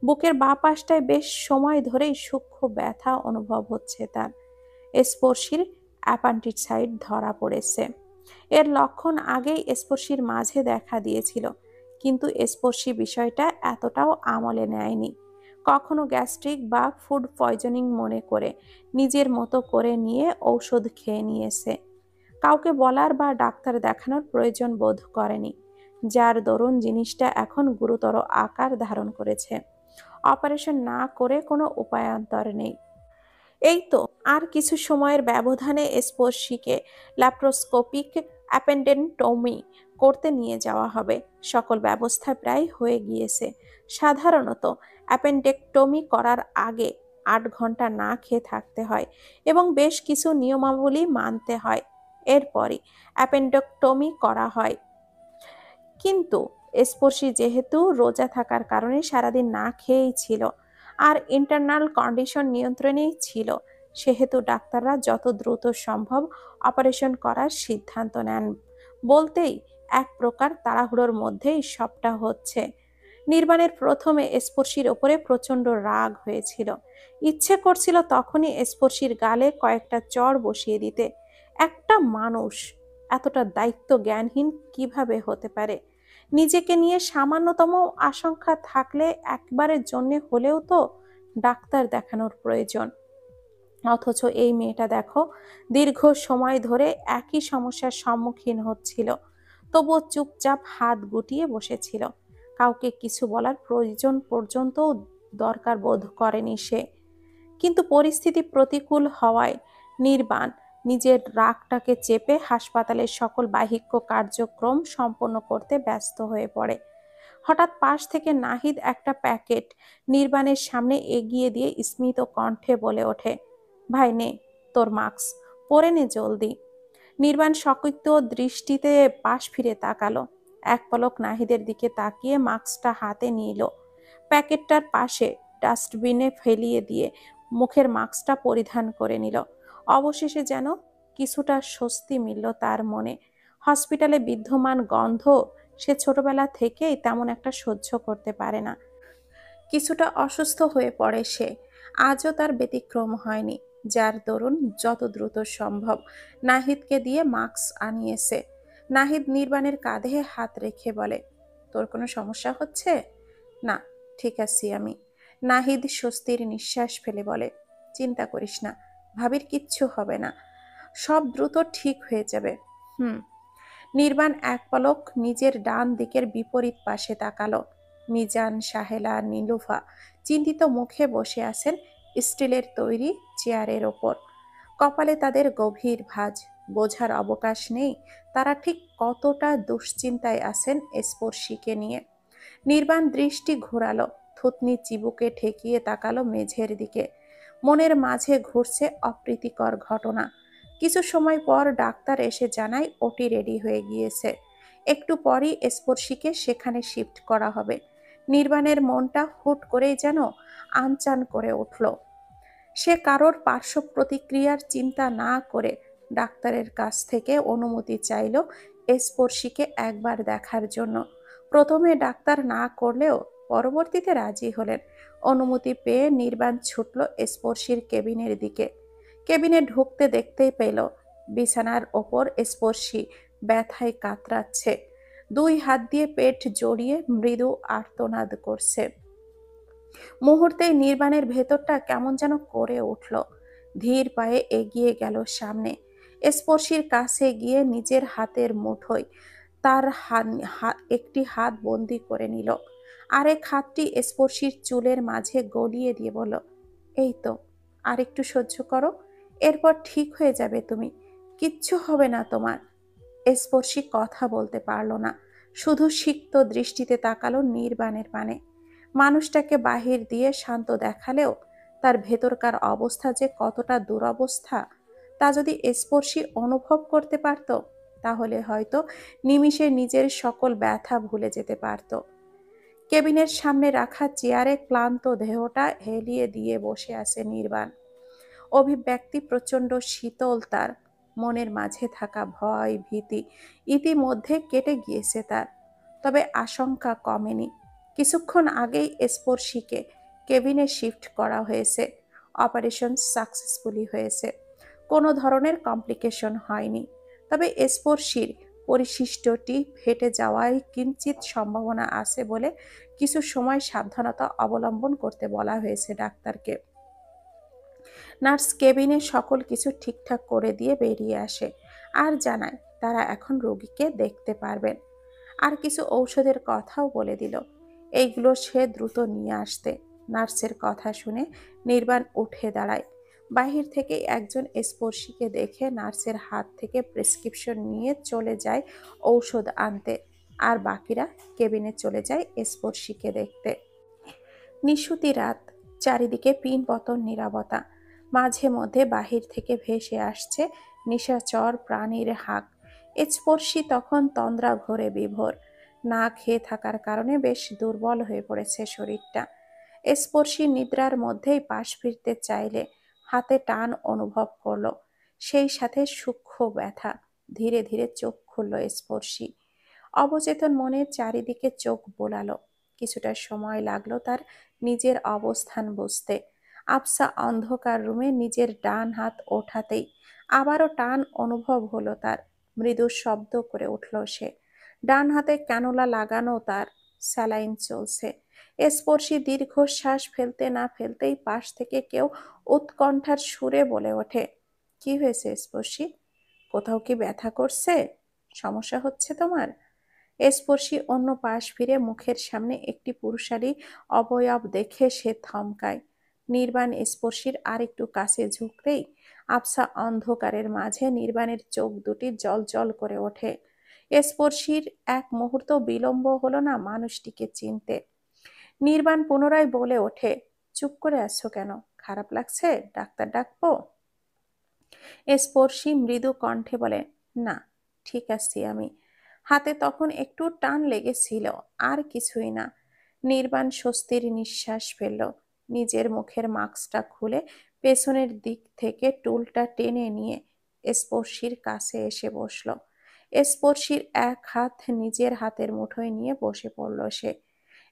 বুকের বাঁ পাশটায় বেশ সময় ধরেই সূক্ষ্ম ব্যথা অনুভব হচ্ছে তার। স্পর্শীর অ্যাপেন্ডিসাইটিস ধরা পড়েছে। এর লক্ষণ আগেই স্পর্শীর মাঝে দেখা দিয়েছিল, কিন্তু স্পর্শী বিষয়টা এতটাও আমলে নেয়নি। কখনো গ্যাস্ট্রিক বা ফুড পয়জনিং মনে করে নিজের মতো করে নিয়ে ঔষধ খেয়ে নিয়েছে। কাউকে বলার বা ডাক্তার দেখানোর প্রয়োজন বোধ করেনি, যার দরুন জিনিসটা এখন গুরুতর আকার ধারণ করেছে। অপারেশন না করে কোনো উপায়ান্তর নেই। এই তো আর কিছু সময়ের ব্যবধানে স্পর্শীকে ল্যাপ্রোস্কোপিক অ্যাপেন্ডেন্টমি করতে নিয়ে যাওয়া হবে। সকল ব্যবস্থা প্রায় হয়ে গিয়েছে। সাধারণত অ্যাপেন্ডেক্টমি করার আগে 8 ঘন্টা না খেয়ে থাকতে হয় এবং বেশ কিছু নিয়মাবলী মানতে হয়। এরপরই অ্যাপেন্ডেক্টমি করা হয়। কিন্তু স্পর্শী যেহেতু রোজা থাকার কারণে সারাদিন না খেয়েই ছিল আর ইন্টারনাল কন্ডিশন নিয়ন্ত্রণেই ছিল, সেহেতু ডাক্তাররা যত দ্রুত সম্ভব অপারেশন করার সিদ্ধান্ত নেন। বলতেই এক প্রকার তাড়াহুড়োর মধ্যেই সবটা হচ্ছে। নির্বাণের প্রথমে স্পর্শীর ওপরে প্রচণ্ড রাগ হয়েছিল। ইচ্ছে করছিল তখনই স্পর্শীর গালে কয়েকটা চড় বসিয়ে দিতে। একটা মানুষ এতটা দায়িত্ব জ্ঞানহীন কিভাবে হতে পারে? নিজেকে নিয়ে সামান্যতম আশঙ্কা থাকলে একবারের জন্য হলেও তো ডাক্তার দেখানোর প্রয়োজন। অথচ এই মেয়েটা দেখো, দীর্ঘ সময় ধরে একই সমস্যার সম্মুখীন হচ্ছিল, তবুও চুপচাপ হাত গুটিয়ে বসেছিল। কাউকে কিছু বলার প্রয়োজন পর্যন্ত দরকার বোধ করেনি সে। কিন্তু পরিস্থিতি প্রতিকূল হওয়ায় নির্বাণ নিজের রাগটাকে চেপে হাসপাতালের সকল বাহিক্য কার্যক্রম সম্পন্ন করতে ব্যস্ত হয়ে পড়ে। হঠাৎ পাশ থেকে নাহিদ একটা প্যাকেট নির্বাণের সামনে এগিয়ে দিয়ে স্মিত কণ্ঠে বলে ওঠে, ভাই নে তোর মাস্ক, পরে নে জলদি। নির্বাণ সকিত দৃষ্টিতে পাশ ফিরে তাকালো। এক পলক নাহিদের দিকে তাকিয়ে মাস্কটা হাতে নিল। প্যাকেটটার পাশে ডাস্টবিনে ফেলিয়ে দিয়ে মুখের মাস্কটা পরিধান করে নিল। অবশেষে যেন কিছুটা স্বস্তি মিলল তার মনে। হসপিটালে বিদ্যমান গন্ধ সে ছোটবেলা থেকেই তেমন একটা সহ্য করতে পারে না। কিছুটা অসুস্থ হয়ে পড়ে সে। আজও তার ব্যতিক্রম হয়নি, যার দরুন যত দ্রুত সম্ভব নাহিদকে দিয়ে মাস্ক আনিয়েছে। নাহিদ নির্বাণের কাঁধে হাত রেখে বলে, তোর কোনো সমস্যা হচ্ছে? না, ঠিক আছি আমি। নাহিদ স্বস্তির নিঃশ্বাস ফেলে বলে, চিন্তা করিস না, ভাবির কিচ্ছু হবে না, সব দ্রুত ঠিক হয়ে যাবে। হুম। নির্বাণ এক পলক নিজের ডান দিকের বিপরীত পাশে তাকালো। মিজান, সাহেলা, নীলুফা চিন্তিত মুখে বসে আছেন স্টিলের তৈরি চেয়ারের ওপর। কপালে তাদের গভীর ভাঁজ। বোঝার অবকাশ নেই তারা ঠিক কতটা দুশ্চিন্তায় আছেন স্পর্শীকে নিয়ে। নির্বাণ দৃষ্টি ঘোরালো, থুতনি চিবুকে ঠেকিয়ে তাকালো মেঝের দিকে। মনের মাঝে ঘুরছে অপ্রীতিকর ঘটনা। কিছু সময় পর ডাক্তার এসে জানায় ওটি রেডি হয়ে গিয়েছে। একটু পরই স্পর্শীকে সেখানে শিফট করা হবে। নির্বাণের মনটা হুট করেই যেন আনচান করে উঠল। সে কারোর পার্শ্ব প্রতিক্রিয়ার চিন্তা না করে ডাক্তারের কাছ থেকে অনুমতি চাইল স্পর্শীকে একবার দেখার জন্য। প্রথমে ডাক্তার না করলেও পরবর্তীতে রাজি হলেন। অনুমতি পেয়ে নির্বাণ ছুটল স্পর্শীর কেবিনের দিকে। কেবিনে ঢুকতে দেখতেই পেল বিছানার ওপর স্পর্শী ব্যথায় কাতরাচ্ছে। দুই হাত দিয়ে পেট জড়িয়ে মৃদু আর্তনাদ করছে। মুহূর্তেই নির্বাণের ভেতরটা কেমন যেন করে উঠল। ধীর পায়ে এগিয়ে গেল সামনে। স্পর্শীর কাছে গিয়ে নিজের হাতের মুঠোয় তার একটি হাত বন্দি করে নিল। আরেক হাতটি স্পর্শীর চুলের মাঝে গলিয়ে দিয়ে বলল, এই তো, আর একটু সহ্য করো, এরপর ঠিক হয়ে যাবে তুমি, কিচ্ছু হবে না তোমার। স্পর্শী কথা বলতে পারল না, শুধু সিক্ত দৃষ্টিতে তাকালো নির্বাণের পানে। মানুষটাকে বাহির দিয়ে শান্ত দেখালেও তার ভেতরকার অবস্থা যে কতটা দুরবস্থা তা যদি স্পর্শী অনুভব করতে পারত, তাহলে হয়তো নিমিষে নিজের সকল ব্যথা ভুলে যেতে পারত। কেবিনের সামনে রাখা চেয়ারে ক্লান্ত দেহটা হেলিয়ে দিয়ে বসে আছে নির্বাণ। অভিব্যক্তি প্রচণ্ড শীতল। তার মনের মাঝে থাকা ভয় ভীতি ইতিমধ্যে কেটে গিয়েছে তার, তবে আশঙ্কা কমেনি। কিছুক্ষণ আগেই স্পর্শীকে কেবিনে শিফট করা হয়েছে। অপারেশন সাকসেসফুলি হয়েছে, কোনো ধরনের কমপ্লিকেশন হয়নি। তবে স্পর্শীর পরিশিষ্টটি ফেটে যাওয়ায় কিঞ্চিত সম্ভাবনা আছে বলে কিছু সময় সাবধানতা অবলম্বন করতে বলা হয়েছে ডাক্তারকে। নার্স কেবিনে সকল কিছু ঠিকঠাক করে দিয়ে বেরিয়ে আসে আর জানায় তারা এখন রোগীকে দেখতে পারবেন। আর কিছু ঔষধের কথাও বলে দিল, এইগুলো সে দ্রুত নিয়ে আসতে। নার্সের কথা শুনে নির্বাণ উঠে দাঁড়ায়। বাহির থেকে একজন স্পর্শীকে দেখে নার্সের হাত থেকে প্রেসক্রিপশন নিয়ে চলে যায় ঔষধ আনতে, আর বাকিরা কেবিনে চলে যায় স্পর্শীকে দেখতে। নিশুতি রাত, চারিদিকে পিনপতন নীরবতা। মাঝে মধ্যে বাহির থেকে ভেসে আসছে নিশাচর প্রাণীর হাঁক। স্পর্শী তখন তন্দ্রা ঘোরে বিভোর। না খেয়ে থাকার কারণে বেশ দুর্বল হয়ে পড়েছে শরীরটা। স্পর্শী নিদ্রার মধ্যেই পাশ ফিরতে চাইলে হাতে টান অনুভব করলো, সেই সাথে সূক্ষ্ম ব্যথা। ধীরে ধীরে চোখ খুলল স্পর্শী। অবচেতন মনে চারিদিকে চোখ বোলালো। কিছুটা সময় লাগলো তার নিজের অবস্থান বুঝতে। আবসা অন্ধকার রুমে নিজের ডান হাত ওঠাতেই আবারও টান অনুভব হলো তার। মৃদু শব্দ করে উঠল সে। ডান হাতে ক্যানোলা লাগানো তার, স্যালাইন চলছে। স্পর্শী দীর্ঘশ্বাস ফেলতে না ফেলতেই পাশ থেকে কেউ উৎকণ্ঠার সুরে বলে ওঠে, কি হয়েছে স্পর্শী? কোথাও কি ব্যথা করছে? সমস্যা হচ্ছে তোমার? স্পর্শী অন্য পাশ ফিরে মুখের সামনে একটি পুরুষালী অবয়ব দেখে সে থমকায়। নির্বাণ স্পর্শীর আর একটু কাছে ঝুঁকতেই আবছা অন্ধকারের মাঝে নির্বাণের চোখ দুটি জল জল করে ওঠে। স্পর্শীর এক মুহূর্ত বিলম্ব হলো না মানুষটিকে চিনতে। নির্বাণ পুনরায় বলে ওঠে, চুপ করে আছো কেন? খারাপ লাগছে? ডাক্তার ডাকবো? স্পর্শী মৃদু কণ্ঠে বলে, না, ঠিক আছি আমি। হাতে তখন একটু টান লেগেছিল, আর কিছুই না। নির্বাণ স্বস্তির নিঃশ্বাস ফেলল। নিজের মুখের মাস্কটা খুলে পেছনের দিক থেকে টুলটা টেনে নিয়ে স্পর্শীর কাছে এসে বসল। স্পর্শীর এক হাত নিজের হাতের মুঠোয় নিয়ে বসে পড়ল সে।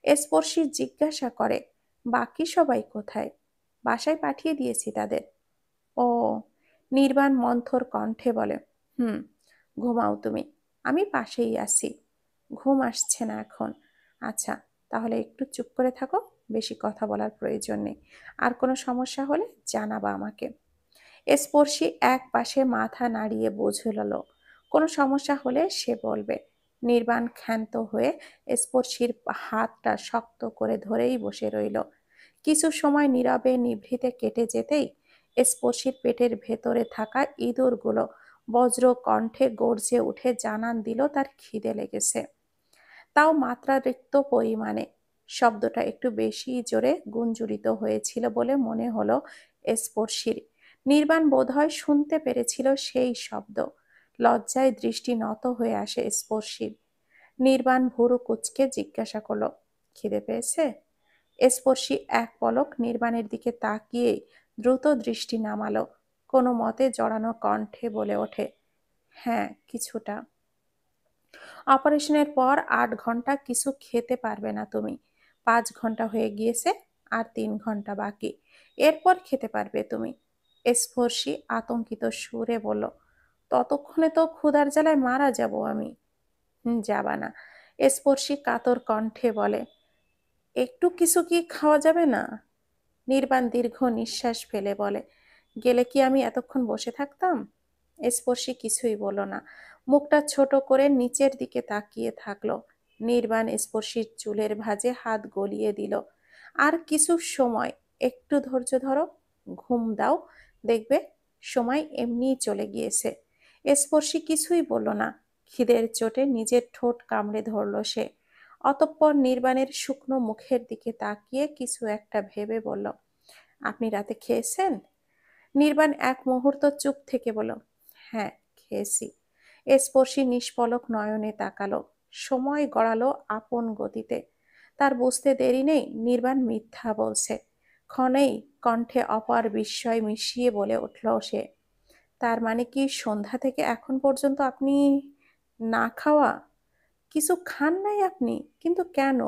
স্পর্শী জিজ্ঞাসা করে, বাকি সবাই কোথায়? বাসায় পাঠিয়ে দিয়েছি তাদের। ও, নির্বাণ মন্থর কণ্ঠে বলে, হুম, ঘুমাও তুমি, আমি পাশেই আছি। ঘুম আসছে না এখন? আচ্ছা, তাহলে একটু চুপ করে থাকো, বেশি কথা বলার প্রয়োজন নেই। আর কোনো সমস্যা হলে জানাবা আমাকে। স্পর্শী এক পাশে মাথা নাড়িয়ে বুঝল কোনো সমস্যা হলে সে বলবে। নির্বাণ ক্ষান্ত হয়ে স্পর্শীর হাতটা শক্ত করে ধরেই বসে রইল। কিছু সময় নীরবে নিভৃতে কেটে যেতেই স্পর্শীর পেটের ভেতরে থাকা ইঁদুরগুলো বজ্র কণ্ঠে গর্জে উঠে জানান দিল তার খিদে লেগেছে, তাও মাত্রাতিরিক্ত পরিমাণে। শব্দটা একটু বেশি জোরে গুঞ্জরিত হয়েছিল বলে মনে হলো স্পর্শীর। নির্বাণ বোধহয় শুনতে পেরেছিল সেই শব্দ। লজ্জায় দৃষ্টি নত হয়ে আসে স্পর্শীর। নির্বাণ ভুরু কুঁচকে জিজ্ঞাসা করলো, খিদে পেয়েছে? স্পর্শী এক পলক নির্বাণের দিকে তাকিয়ে দ্রুত দৃষ্টি নামালো। কোনো মতে জড়ানো কণ্ঠে বলে ওঠে, হ্যাঁ কিছুটা। অপারেশনের পর ৮ ঘন্টা কিছু খেতে পারবে না তুমি। ৫ ঘন্টা হয়ে গিয়েছে, আর ৩ ঘন্টা বাকি। এরপর খেতে পারবে তুমি। স্পর্শী আতঙ্কিত সুরে বলল, ততক্ষণে তো ক্ষুধার জ্বালায় মারা যাব আমি। যাবা না। স্পর্শী কাতর কণ্ঠে বলে, একটু কিছু কি খাওয়া যাবে না? নির্বাণ দীর্ঘ নিঃশ্বাস ফেলে বলে, গেলে কি আমি এতক্ষণ বসে থাকতাম? স্পর্শী কিছুই বলল না, মুখটা ছোট করে নিচের দিকে তাকিয়ে থাকলো। নির্বাণ স্পর্শীর চুলের ভাঁজে হাত গলিয়ে দিল। আর কিছু সময়, একটু ধৈর্য ধরো, ঘুম দাও, দেখবে সময় এমনিই চলে গিয়েছে। স্পর্শী কিছুই বলল না। খিদের চোটে নিজের ঠোঁট কামড়ে ধরল সে। অতঃপর নির্বাণের শুকনো মুখের দিকে তাকিয়ে কিছু একটা ভেবে বলল, আপনি রাতে খেয়েছেন? নির্বাণ এক মুহূর্ত চুপ থেকে বলল, হ্যাঁ খেয়েছি। স্পর্শী নিষ্পলক নয়নে তাকালো। সময় গড়ালো আপন গতিতে। তার বুঝতে দেরি নেই নির্বাণ মিথ্যা বলছে। ক্ষণেই কণ্ঠে অপার বিস্ময় মিশিয়ে বলে উঠল সে, তার মানে কি সন্ধ্যা থেকে এখন পর্যন্ত আপনি না খাওয়া? কিছু খান নাই আপনি? কিন্তু কেন?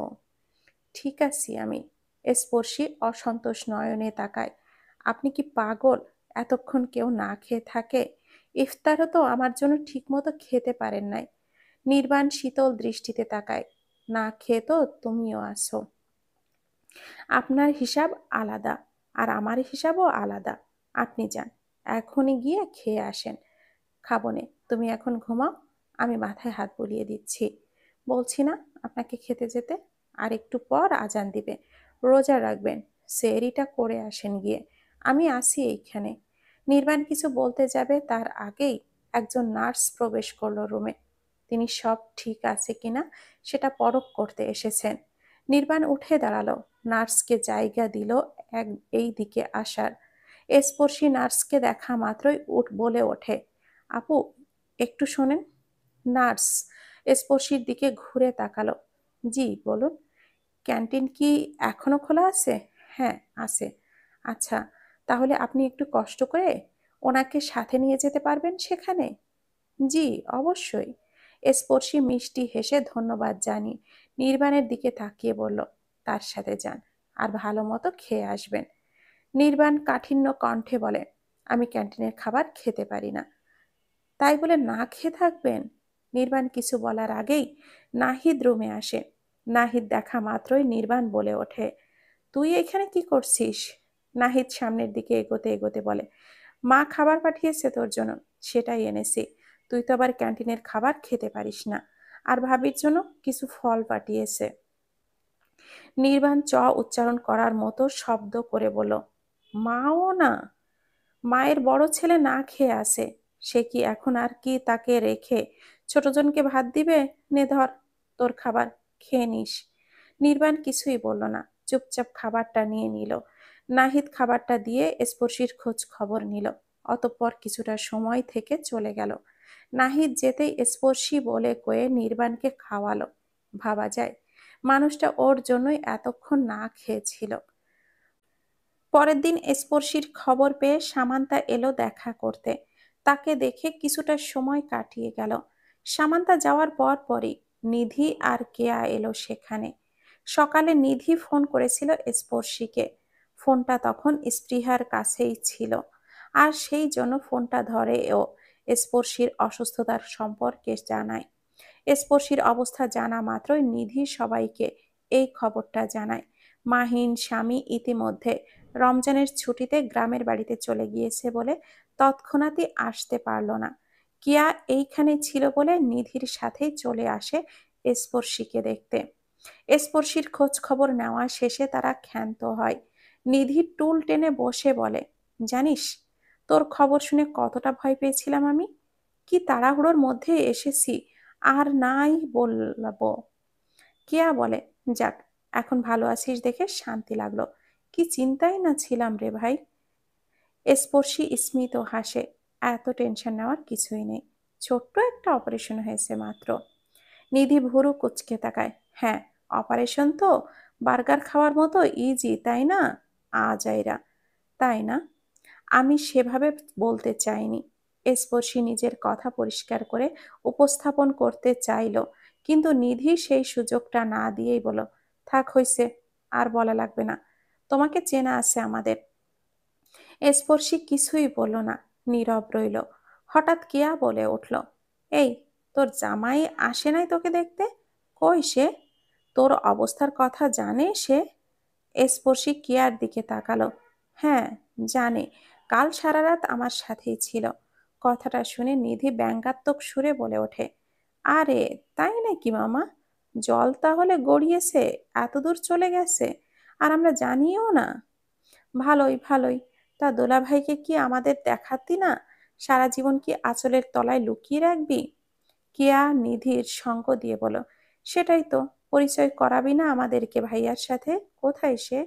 ঠিক আছি আমি। স্পর্শী অসন্তোষ নয়নে তাকায়। আপনি কি পাগল? এতক্ষণ কেউ না খেয়ে থাকে? ইফতারও তো আমার জন্য ঠিকমতো খেতে পারেন নাই। নির্বাণ শীতল দৃষ্টিতে তাকায়। না খেয়ে তো তুমিও আছো। আপনার হিসাব আলাদা, আর আমার হিসাবও আলাদা। আপনি যান, এখনই গিয়ে খেয়ে আসেন। খাবনে, তুমি এখন ঘুমাও, আমি মাথায় হাত বুলিয়ে দিচ্ছি। বলছি না আপনাকে খেতে যেতে? আর একটু পর আজান দিবে। রোজা রাখবেন, সেহরিটা করে আসেন গিয়ে। আমি আসি এইখানে। নির্বাণ কিছু বলতে যাবে তার আগেই একজন নার্স প্রবেশ করলো রুমে। তিনি সব ঠিক আছে কিনা সেটা পরখ করতে এসেছেন। নির্বাণ উঠে দাঁড়ালো, নার্সকে জায়গা দিল এই দিকে আসার। স্পর্শী নার্সকে দেখা মাত্রই বলে ওঠে, আপু একটু শোনেন। নার্স স্পর্শীর দিকে ঘুরে তাকালো। জি বলুন। ক্যান্টিন কি এখনো খোলা আছে? হ্যাঁ আছে। আচ্ছা, তাহলে আপনি একটু কষ্ট করে ওনাকে সাথে নিয়ে যেতে পারবেন সেখানে? জি অবশ্যই। স্পর্শী মিষ্টি হেসে ধন্যবাদ জানিয়ে নির্বাণের দিকে তাকিয়ে বলল, তার সাথে যান, আর ভালো মতো খেয়ে আসবেন। নির্বাণ কাঠিন্য কণ্ঠে বলে, আমি ক্যান্টিনের খাবার খেতে পারি না। তাই বলে না খেয়ে থাকবেন? নির্বাণ কিছু বলার আগেই নাহিদ রুমে আসে। নাহিদ দেখা মাত্রই নির্বাণ বলে ওঠে, তুই এখানে কি করছিস? নাহিদ সামনের দিকে এগোতে এগোতে বলে, মা খাবার পাঠিয়েছে তোর জন্য, সেটাই এনেছি। তুই তো আবার ক্যান্টিনের খাবার খেতে পারিস না। আর ভাবির জন্য কিছু ফল পাঠিয়েছে। নির্বাণ চ উচ্চারণ করার মতো শব্দ করে বলল, মাও না? মায়ের বড় ছেলে না খেয়ে আসে, সে কি এখন আর কি তাকে রেখে ছোটজনকে ভাত দিবে? নে ধর তোর খাবার, খেয়ে নিস। নির্বাণ কিছুই বলল না, চুপচাপ খাবারটা নিয়ে নিল। নাহিদ খাবারটা দিয়ে স্পর্শীর খোঁজ খবর নিল। অতঃপর কিছুটা সময় থেকে চলে গেল। নাহিদ যেতেই স্পর্শী বলে কয়ে নির্বাণকে খাওয়ালো। ভাবা যায় মানুষটা ওর জন্যই এতক্ষণ না খেয়েছিল। পরের দিন স্পর্শীর খবর পেয়ে সামান্তা এলো দেখা করতে। তাকে দেখে কিছুটা সময় কাটিয়ে গেল। সামান্তা যাওয়ার পরই নিধি আর কেয়া এলো সেখানে। সকালে নিধি ফোন করেছিল স্পর্শীকে। ফোনটা তখন স্পৃহার কাছেই ছিল, আর সেই জন্য ফোনটা ধরে ও স্পর্শীর অসুস্থতার সম্পর্কে জানায়। স্পর্শীর অবস্থা জানা মাত্রই নিধি সবাইকে এই খবরটা জানায়। মাহিন স্বামী ইতিমধ্যে রমজানের ছুটিতে গ্রামের বাড়িতে চলে গিয়েছে বলে তৎক্ষণাৎই আসতে পারল না। কিয়া এইখানে ছিল বলে নিধির সাথেই চলে আসে স্পর্শীকে দেখতে। স্পর্শীর খোঁজ খবর নেওয়া শেষে তারা ক্ষান্ত হয়। নিধি টুল টেনে বসে বলে, জানিস তোর খবর শুনে কতটা ভয় পেয়েছিলাম আমি। কি তাড়াহুড়োর মধ্যে এসেছি, আর নাই বলবো। কেয়া বলে, যাক, এখন ভালো আছিস দেখে শান্তি লাগলো। কি চিন্তাই না ছিলাম রে ভাই। স্পর্শী স্মিত হাসে, এত টেনশন নেওয়ার কিছুই নেই, ছোট্ট একটা অপারেশন হয়েছে মাত্র। নিধি ভুরু কুঁচকে তাকায়, হ্যাঁ অপারেশন তো বার্গার খাওয়ার মতো ইজি, তাই না আজাইরা? তাই না? আমি সেভাবে বলতে চাইনি। স্পর্শী নিজের কথা পরিষ্কার করে উপস্থাপন করতে চাইল, কিন্তু নিধি সেই সুযোগটা না দিয়েই বলল, থাক হইছে, আর বলা লাগবে না, তোমাকে চেনা আছে আমাদের। স্পর্শী কিছুই বলল না, নীরব রইল। হঠাৎ কেয়া বলে উঠল, এই, তোর জামাই আসে নাই তোকে দেখতে? কই সে? তোর অবস্থার কথা জানে সে? স্পর্শী কেয়ার দিকে তাকালো। হ্যাঁ, জানে, কাল সারা রাত আমার সাথেই ছিল। কথাটা শুনে নিধি ব্যঙ্গাত্মক সুরে বলে ওঠে, আরে তাই নাকি মামা? জল তাহলে গড়িয়েছে, এতদূর চলে গেছে, আর আমরা জানিও না? ভালোই ভালোই। তা দোলাভাইকে কি আমাদের দেখাতি না? সারা জীবন কি আঁচলের তলায় লুকিয়ে রাখবি? কেয়া নিধির সঙ্গ দিয়ে বলো, সেটাই তো, পরিচয় করাবি না আমাদেরকে ভাইয়ার সাথে? কোথায় সে?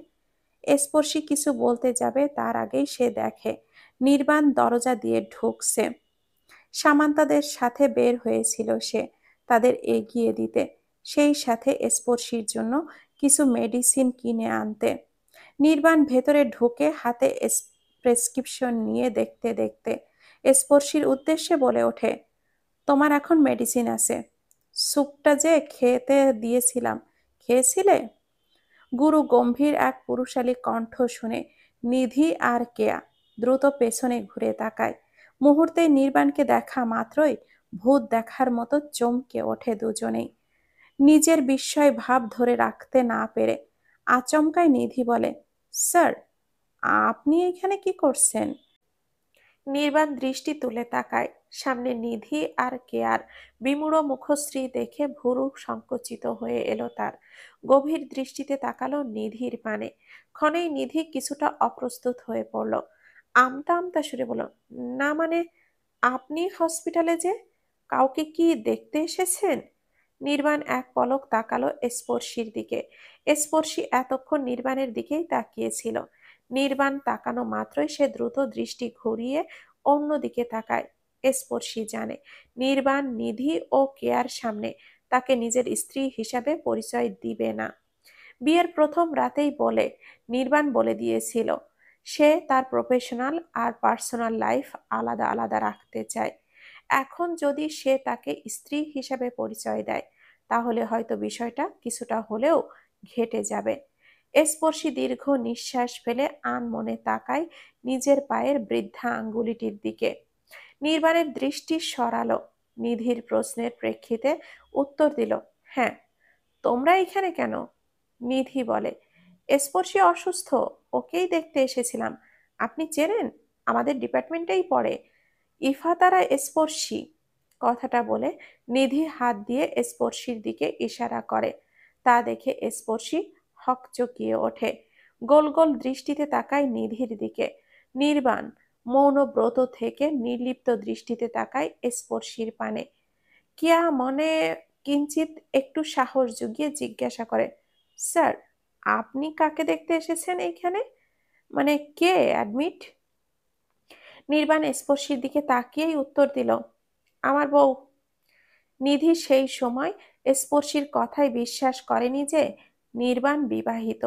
স্পর্শী কিছু বলতে যাবে তার আগেই সে দেখে নির্বাণ দরজা দিয়ে ঢুকছে। সামান্তাদের সাথে বের হয়েছিল সে তাদের এগিয়ে দিতে, সেই সাথে স্পর্শীর জন্য কিছু মেডিসিন কিনে আনতে। নির্বাণ ভেতরে ঢুকে হাতে প্রেসক্রিপশন নিয়ে দেখতে দেখতে স্পর্শীর উদ্দেশ্যে বলে ওঠে, তোমার এখন মেডিসিন আছে। স্যুপটা যে খেতে দিয়েছিলাম, খেয়েছিলে? গুরু গম্ভীর এক পুরুষালী কণ্ঠ শুনে নিধি আর কেয়া দ্রুত পেছনে ঘুরে তাকায়। মুহূর্তে নির্বাণকে দেখা মাত্রই ভূত দেখার মতো চমকে ওঠে দুজনেই। নিজের বিস্ময় ভাব ধরে রাখতে না পেরে আচমকায় নিধি বলে, স্যার, আপনি এখানে কি করছেন? নির্বাণ দৃষ্টি তুলে তাকায়। সামনে নিধি আর কেয়ার বিমূঢ় মুখশ্রী দেখে ভুরু সংকুচিত হয়ে এলো তার। গভীর দৃষ্টিতে তাকালো নিধির পানে। ক্ষণেই নিধি কিছুটা অপ্রস্তুত হয়ে পড়ল। আমতা আমতা সুরে বলল, না মানে, আপনি হসপিটালে যে, কাউকে কি দেখতে এসেছেন? নির্বাণ এক পলক তাকালো স্পর্শীর দিকে। স্পর্শী এতক্ষণ নির্বাণের দিকেই তাকিয়েছিল। নির্বাণ তাকানো মাত্রই সে দ্রুত দৃষ্টি ঘুরিয়ে অন্যদিকে তাকায়। স্পর্শী জানে নির্বাণ নিধি ও কেয়ার সামনে তাকে নিজের স্ত্রী হিসাবে পরিচয় দিবে না। বিয়ের প্রথম রাতেই নির্বাণ বলে দিয়েছিল সে তার প্রফেশনাল আর পার্সোনাল লাইফ আলাদা আলাদা রাখতে চায়। এখন যদি সে তাকে স্ত্রী হিসাবে পরিচয় দেয়, তাহলে হয়তো বিষয়টা কিছুটা হলেও ঘেটে যাবে। স্পর্শী দীর্ঘ নিঃশ্বাস ফেলে আনমনে তাকায় নিজের পায়ের বৃদ্ধা আঙ্গুলিটির দিকে। নির্বাণের দৃষ্টি সরালো। নিধির প্রশ্নের প্রেক্ষিতে উত্তর দিল, হ্যাঁ। তোমরা এখানে কেন? নিধি বলে, স্পর্শী অসুস্থ, ওকেই দেখতে এসেছিলাম। আপনি চেনেন? আমাদের ডিপার্টমেন্টেই পড়ে। ইফাতারা স্পর্শী। কথাটা বলে নিধি হাত দিয়ে স্পর্শীর দিকে ইশারা করে। তা দেখে স্পর্শী হকচকিয়ে ওঠে। গোল গোল দৃষ্টিতে তাকায় নিধির দিকে। নির্বাণ মৌনব্রত থেকে নির্লিপ্ত দৃষ্টিতে তাকায় স্পর্শীর পানে। কিয়া মনে কিঞ্চিত একটু সাহস জুগিয়ে জিজ্ঞাসা করে, স্যার, আপনি কাকে দেখতে এসেছেন এইখানে? মানে কে অ্যাডমিট? নির্বাণ স্পর্শীর দিকে তাকিয়েই উত্তর দিল, আমার বউ। নিধি সেই সময় স্পর্শীর কথায় বিশ্বাস করেনি যে নির্বাণ বিবাহিত।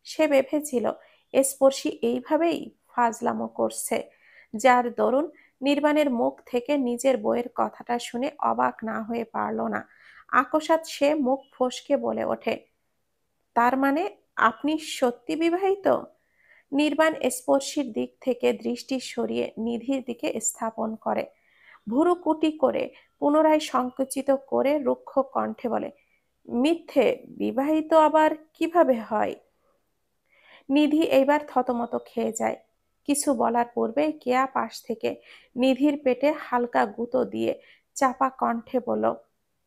সে ভেবেছিল স্পর্শী এইভাবেই ফাজলামো করছে, যার দরুন নির্বাণের মুখ থেকে নিজের বউয়ের কথাটা শুনে অবাক না হয়ে পারল না। আকস্মাৎ সে মুখ ফসকে বলে ওঠে, তার মানে আপনি সত্যি বিবাহিত? নির্বাণ স্পর্শীর দিক থেকে দৃষ্টি সরিয়ে নিধির দিকে স্থাপন করে। ভুরু কুটি করে পুনরায় সংকুচিত করে রুক্ষ কণ্ঠে বলে, মিথ্যে, বিবাহিত আবার কিভাবে হয়? নিধি এইবার থতমত খেয়ে যায়। কিছু বলার পূর্বে কেয়া পাশ থেকে নিধির পেটে হালকা গুঁতো দিয়ে চাপা কণ্ঠে বলল,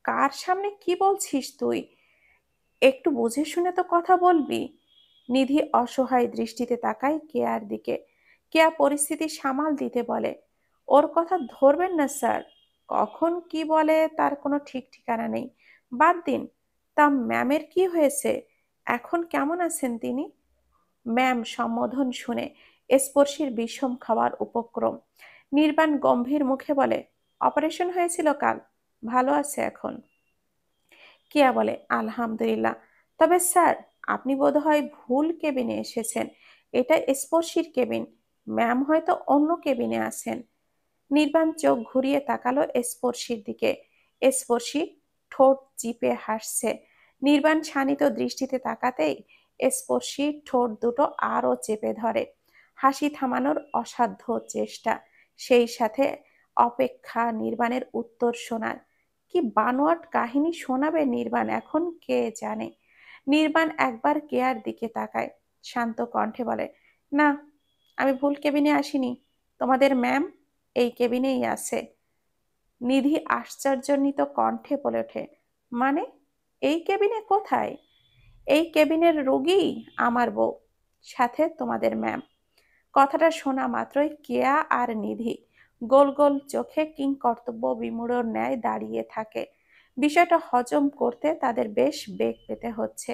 কার সামনে কি বলছিস তুই? একটু বুঝে শুনে তো কথা বলবি। নিধি অসহায় দৃষ্টিতে তাকায় কেয়ার দিকে। কেয়া পরিস্থিতি সামাল দিতে বলে, ওর কথা ধরবেন না স্যার। কখন কি বলে তার কোনো ঠিক ঠিকানা নেই। বাদ দিন। তা ম্যামের কি হয়েছে? এখন কেমন আছেন তিনি? ম্যাম সম্বোধন শুনে স্পর্শীর বিষম খাওয়ার উপক্রম। নির্বাণ গম্ভীর মুখে বলে, অপারেশন হয়েছিল কাল, ভালো আছে এখন। কেয়া বলে, আলহামদুলিল্লাহ। তবে স্যার, আপনি বোধহয় ভুল কেবিনে এসেছেন। এটা স্পর্শীর কেবিন। ম্যাম হয়তো অন্য কেবিনে আছেন। নির্বাণ চোখ ঘুরিয়ে তাকালো স্পর্শীর দিকে। স্পর্শী ঠোঁট চিপে হাসছে। নির্বাণ শানিত দৃষ্টিতে তাকাতেই স্পর্শী ঠোঁট দুটো আরো চেপে ধরে। হাসি থামানোর অসাধ্য চেষ্টা, সেই সাথে অপেক্ষা নির্বাণের উত্তর শোনার। কি বানোয়াট কাহিনী শোনাবে নির্বাণ এখন কে জানে। নির্বাণ একবার কেয়ার দিকে তাকায়, শান্ত কণ্ঠে বলে, না, আমি ভুল কেবিনে আসিনি। তোমাদের ম্যাম এই কেবিনেই আছে। নিধি আশ্চর্যান্বিত কণ্ঠে বলে ওঠে, মানে এই কেবিনে কোথায়? এই কেবিনের রোগী আমার বউ, সাথে তোমাদের ম্যাম। কথাটা শোনা মাত্রই কেয়া আর নিধি গোল গোল চোখে কিংকর্তব্য বিমূঢ়র ন্যায় দাঁড়িয়ে থাকে। বিষয়টা হজম করতে তাদের বেশ বেগ পেতে হচ্ছে।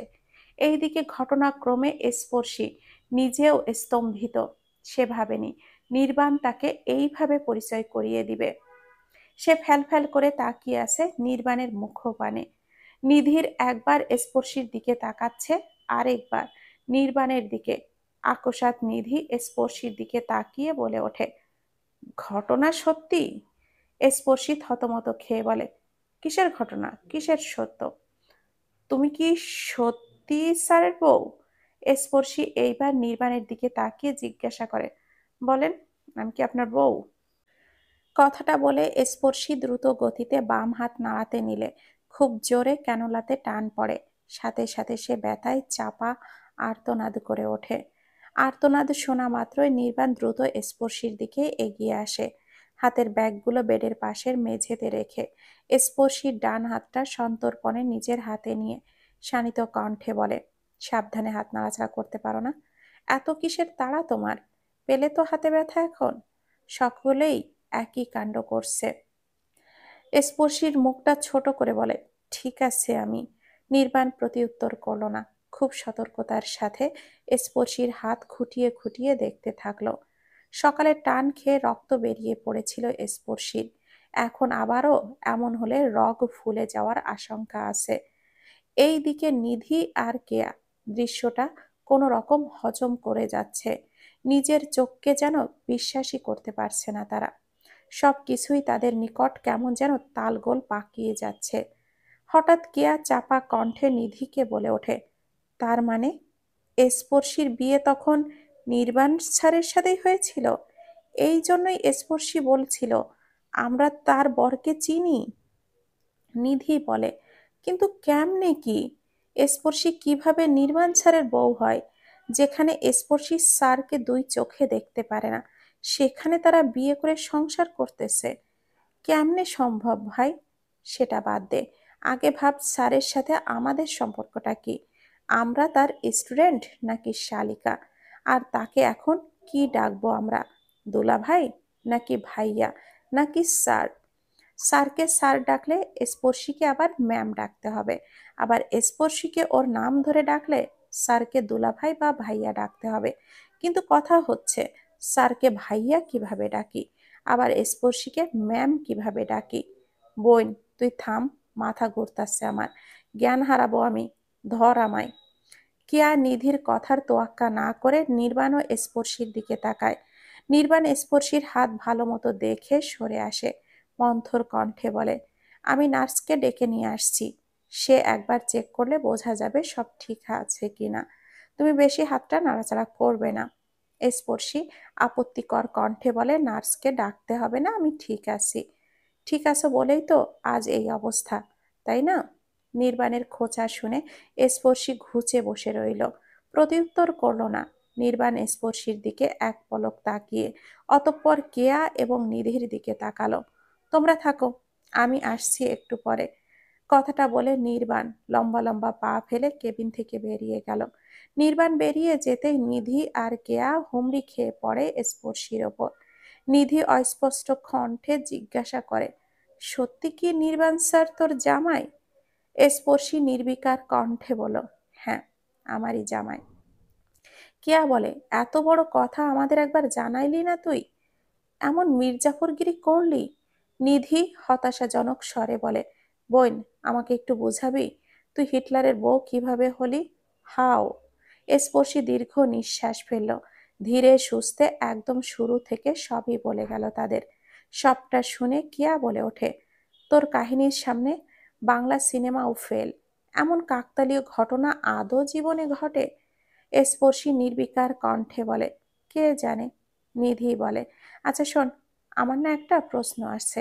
এইদিকে ঘটনাক্রমে স্পর্শী নিজেও স্তম্ভিত। সে ভাবেনি নির্বাণ তাকে এইভাবে পরিচয় করিয়ে দিবে। সে ফ্যালফ্যাল করে তাকিয়ে আছে নির্বাণের মুখপানে। নিধির একবার স্পর্শীর দিকে তাকাচ্ছে, আরেকবার নির্বাণের দিকে। আকস্মাৎ নিধি স্পর্শীর দিকে তাকিয়ে বলে ওঠে, ঘটনা সত্যি? স্পর্শী থতমত খেয়ে বলে, কিসের ঘটনা, কিসের সত্য? তুমি কি সত্যি স্যারের বউ? স্পর্শী এইবার নির্বাণের দিকে তাকিয়ে জিজ্ঞাসা করে, বলেন, আমি কি আপনার বউ? কথাটা বলে স্পর্শী দ্রুত গতিতে বাম হাত নাড়াতে নিলে খুব জোরে ক্যানোলাতে টান পড়ে। সাথে সাথে সে ব্যথায় চাপা আর্তনাদ করে ওঠে। আর্তনাদ শোনা মাত্রই নির্বাণ দ্রুত স্পর্শীর দিকে এগিয়ে আসে, হাতের ব্যাগগুলো বেডের পাশের মেঝেতে রেখে। স্পর্শীর ডান হাতটা সন্তর্পণে নিজের হাতে নিয়ে শানিত কণ্ঠে বলে, সাবধানে হাত নাড়াচাড়া করতে পারো না? এত কিসের তাড়া তোমার? পেলে তো হাতে ব্যথা এখন। সকলেই একই কাণ্ড করছে। স্পর্শীর মুখটা ছোট করে বলে, ঠিক আছে আমি। নির্বাণ প্রতিউত্তর করল না। খুব সতর্কতার সাথে স্পর্শীর হাত খুঁটিয়ে খুঁটিয়ে দেখতে থাকলো। সকালে টান খেয়ে রক্ত বেরিয়ে পড়েছিল স্পর্শীর। এখন আবারও এমন হলে রগ ফুলে যাওয়ার আশঙ্কা আছে। এই দিকে নিধি আর কেয়া দৃশ্যটা কোনো রকম হজম করে যাচ্ছে। নিজের চোখকে যেন বিশ্বাসই করতে পারছে না তারা। সব কিছুই তাদের নিকট কেমন যেন তালগোল পাকিয়ে যাচ্ছে। হঠাৎ কেয়া চাপা কণ্ঠে নিধিকে বলে ওঠে, তার মানে স্পর্শীর বিয়ে তখন নির্বাণ স্যারের সাথেই হয়েছিল? এই জন্যই স্পর্শী বলছিল আমরা তার বরকে চিনি। নিধি বলে, কিন্তু কেমনে কি? স্পর্শী কিভাবে নির্বাণ স্যারের বউ হয়? যেখানে স্পর্শী স্যারকে দুই চোখে দেখতে পারে না, সেখানে তারা বিয়ে করে সংসার করতেছে। কেমনে সম্ভব ভাই? সেটা বাদ দে, আগে ভাব স্যারের সাথে আমাদের সম্পর্কটা কি? আমরা তার স্টুডেন্ট নাকি শালিকা? আর তাকে এখন কি ডাকবো আমরা? দুলা ভাই, নাকি ভাইয়া, নাকি স্যার? স্যারকে স্যার ডাকলে স্পর্শীকে আবার ম্যাম ডাকতে হবে। আবার স্পর্শীকে ওর নাম ধরে ডাকলে স্যারকে দুলাভাই বা ভাইয়া ডাকতে হবে। কিন্তু কথা হচ্ছে, স্যারকে ভাইয়া কিভাবে ডাকি, আবার স্পর্শীকে ম্যাম কিভাবে ডাকি? বোন, তুই থাম, মাথা ঘুরতাছে আমার, জ্ঞান হারাবো আমি, ধর আমায়। কেয়া নিধির কথার তোয়াক্কা না করে নির্বাণ ও স্পর্শীর দিকে তাকায়। নির্বাণ স্পর্শীর হাত ভালো মতো দেখে সরে আসে, মন্থর কণ্ঠে বলে, আমি নার্সকে ডেকে নিয়ে আসছি। সে একবার চেক করলে বোঝা যাবে সব ঠিক আছে কিনা। তুমি বেশি হাতটা নাড়াচাড়া করবে না। স্পর্শী আপত্তিকর কণ্ঠে বলে, নার্সকে ডাকতে হবে না, আমি ঠিক আছি। ঠিক আছে বলেই তো আজ এই অবস্থা, তাই না? নির্বাণের খোঁচা শুনে স্পর্শী ঘুচে বসে রইল, প্রত্যুত্তর করল না। নির্বাণ স্পর্শীর দিকে এক পলক তাকিয়ে অতঃপর কেয়া এবং নিধির দিকে তাকালো। তোমরা থাকো, আমি আসছি একটু পরে। কথাটা বলে নির্বাণ লম্বা লম্বা পা ফেলে কেবিন থেকে বেরিয়ে গেল। নির্বাণ বেরিয়ে যেতেই নিধি আর কেয়া হুমড়ি খেয়ে পড়ে স্পর্শীর ওপর। নিধি অস্পষ্ট কণ্ঠে জিজ্ঞাসা করে, সত্যি কি নির্বাণ স্যার তোর জামাই? স্পর্শী নির্বিকার কণ্ঠে বলল, হ্যাঁ, আমারই জামাই। কেয়া বলে, এত বড় কথা আমাদের একবার জানাইলি না তুই? এমন মির্জাফরগিরি করলি? নিধি হতাশাজনক স্বরে বলে, বোন, আমাকে একটু বুঝাবি তুই হিটলারের বউ কিভাবে হলি? হাও? স্পর্শী দীর্ঘ নিঃশ্বাস ফেলল। ধীরে সুস্থে একদম শুরু থেকে সবই বলে গেল তাদের। সবটা শুনে কিয়া বলে ওঠে, তোর কাহিনীর সামনে বাংলা সিনেমাও ফেল। এমন কাকতালীয় ঘটনা আদৌ জীবনে ঘটে? স্পর্শী নির্বিকার কণ্ঠে বলে, কে জানে। নিধি বলে, আচ্ছা শোন, আমার না একটা প্রশ্ন আসছে।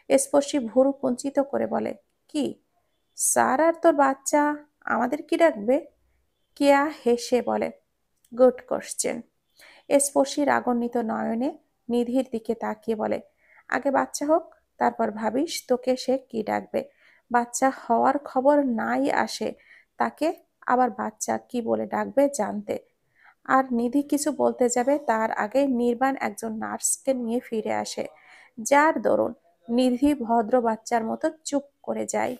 স্পর্শী ভুরু কুঞ্চিত করে বলে, কি? স্যার আর তোর বাচ্চা আমাদের কি ডাকবে? কেয়া হেসে বলে, গুড কোশ্চেন। স্পর্শী রাগান্বিত নয়নে নিধির দিকে তাকিয়ে বলে, আগে বাচ্চা হোক, তারপর ভাবিস তোকে সে কি ডাকবে। বাচ্চা হওয়ার খবর নাই আসে, তাকে আবার বাচ্চা কি বলে ডাকবে জানতে। আর নিধি কিছু বলতে যাবে তার আগে নির্বাণ একজন নার্সকে নিয়ে ফিরে আসে, যার দরুন নিধি ভদ্র বাচ্চার মতো চুপ করে যায়।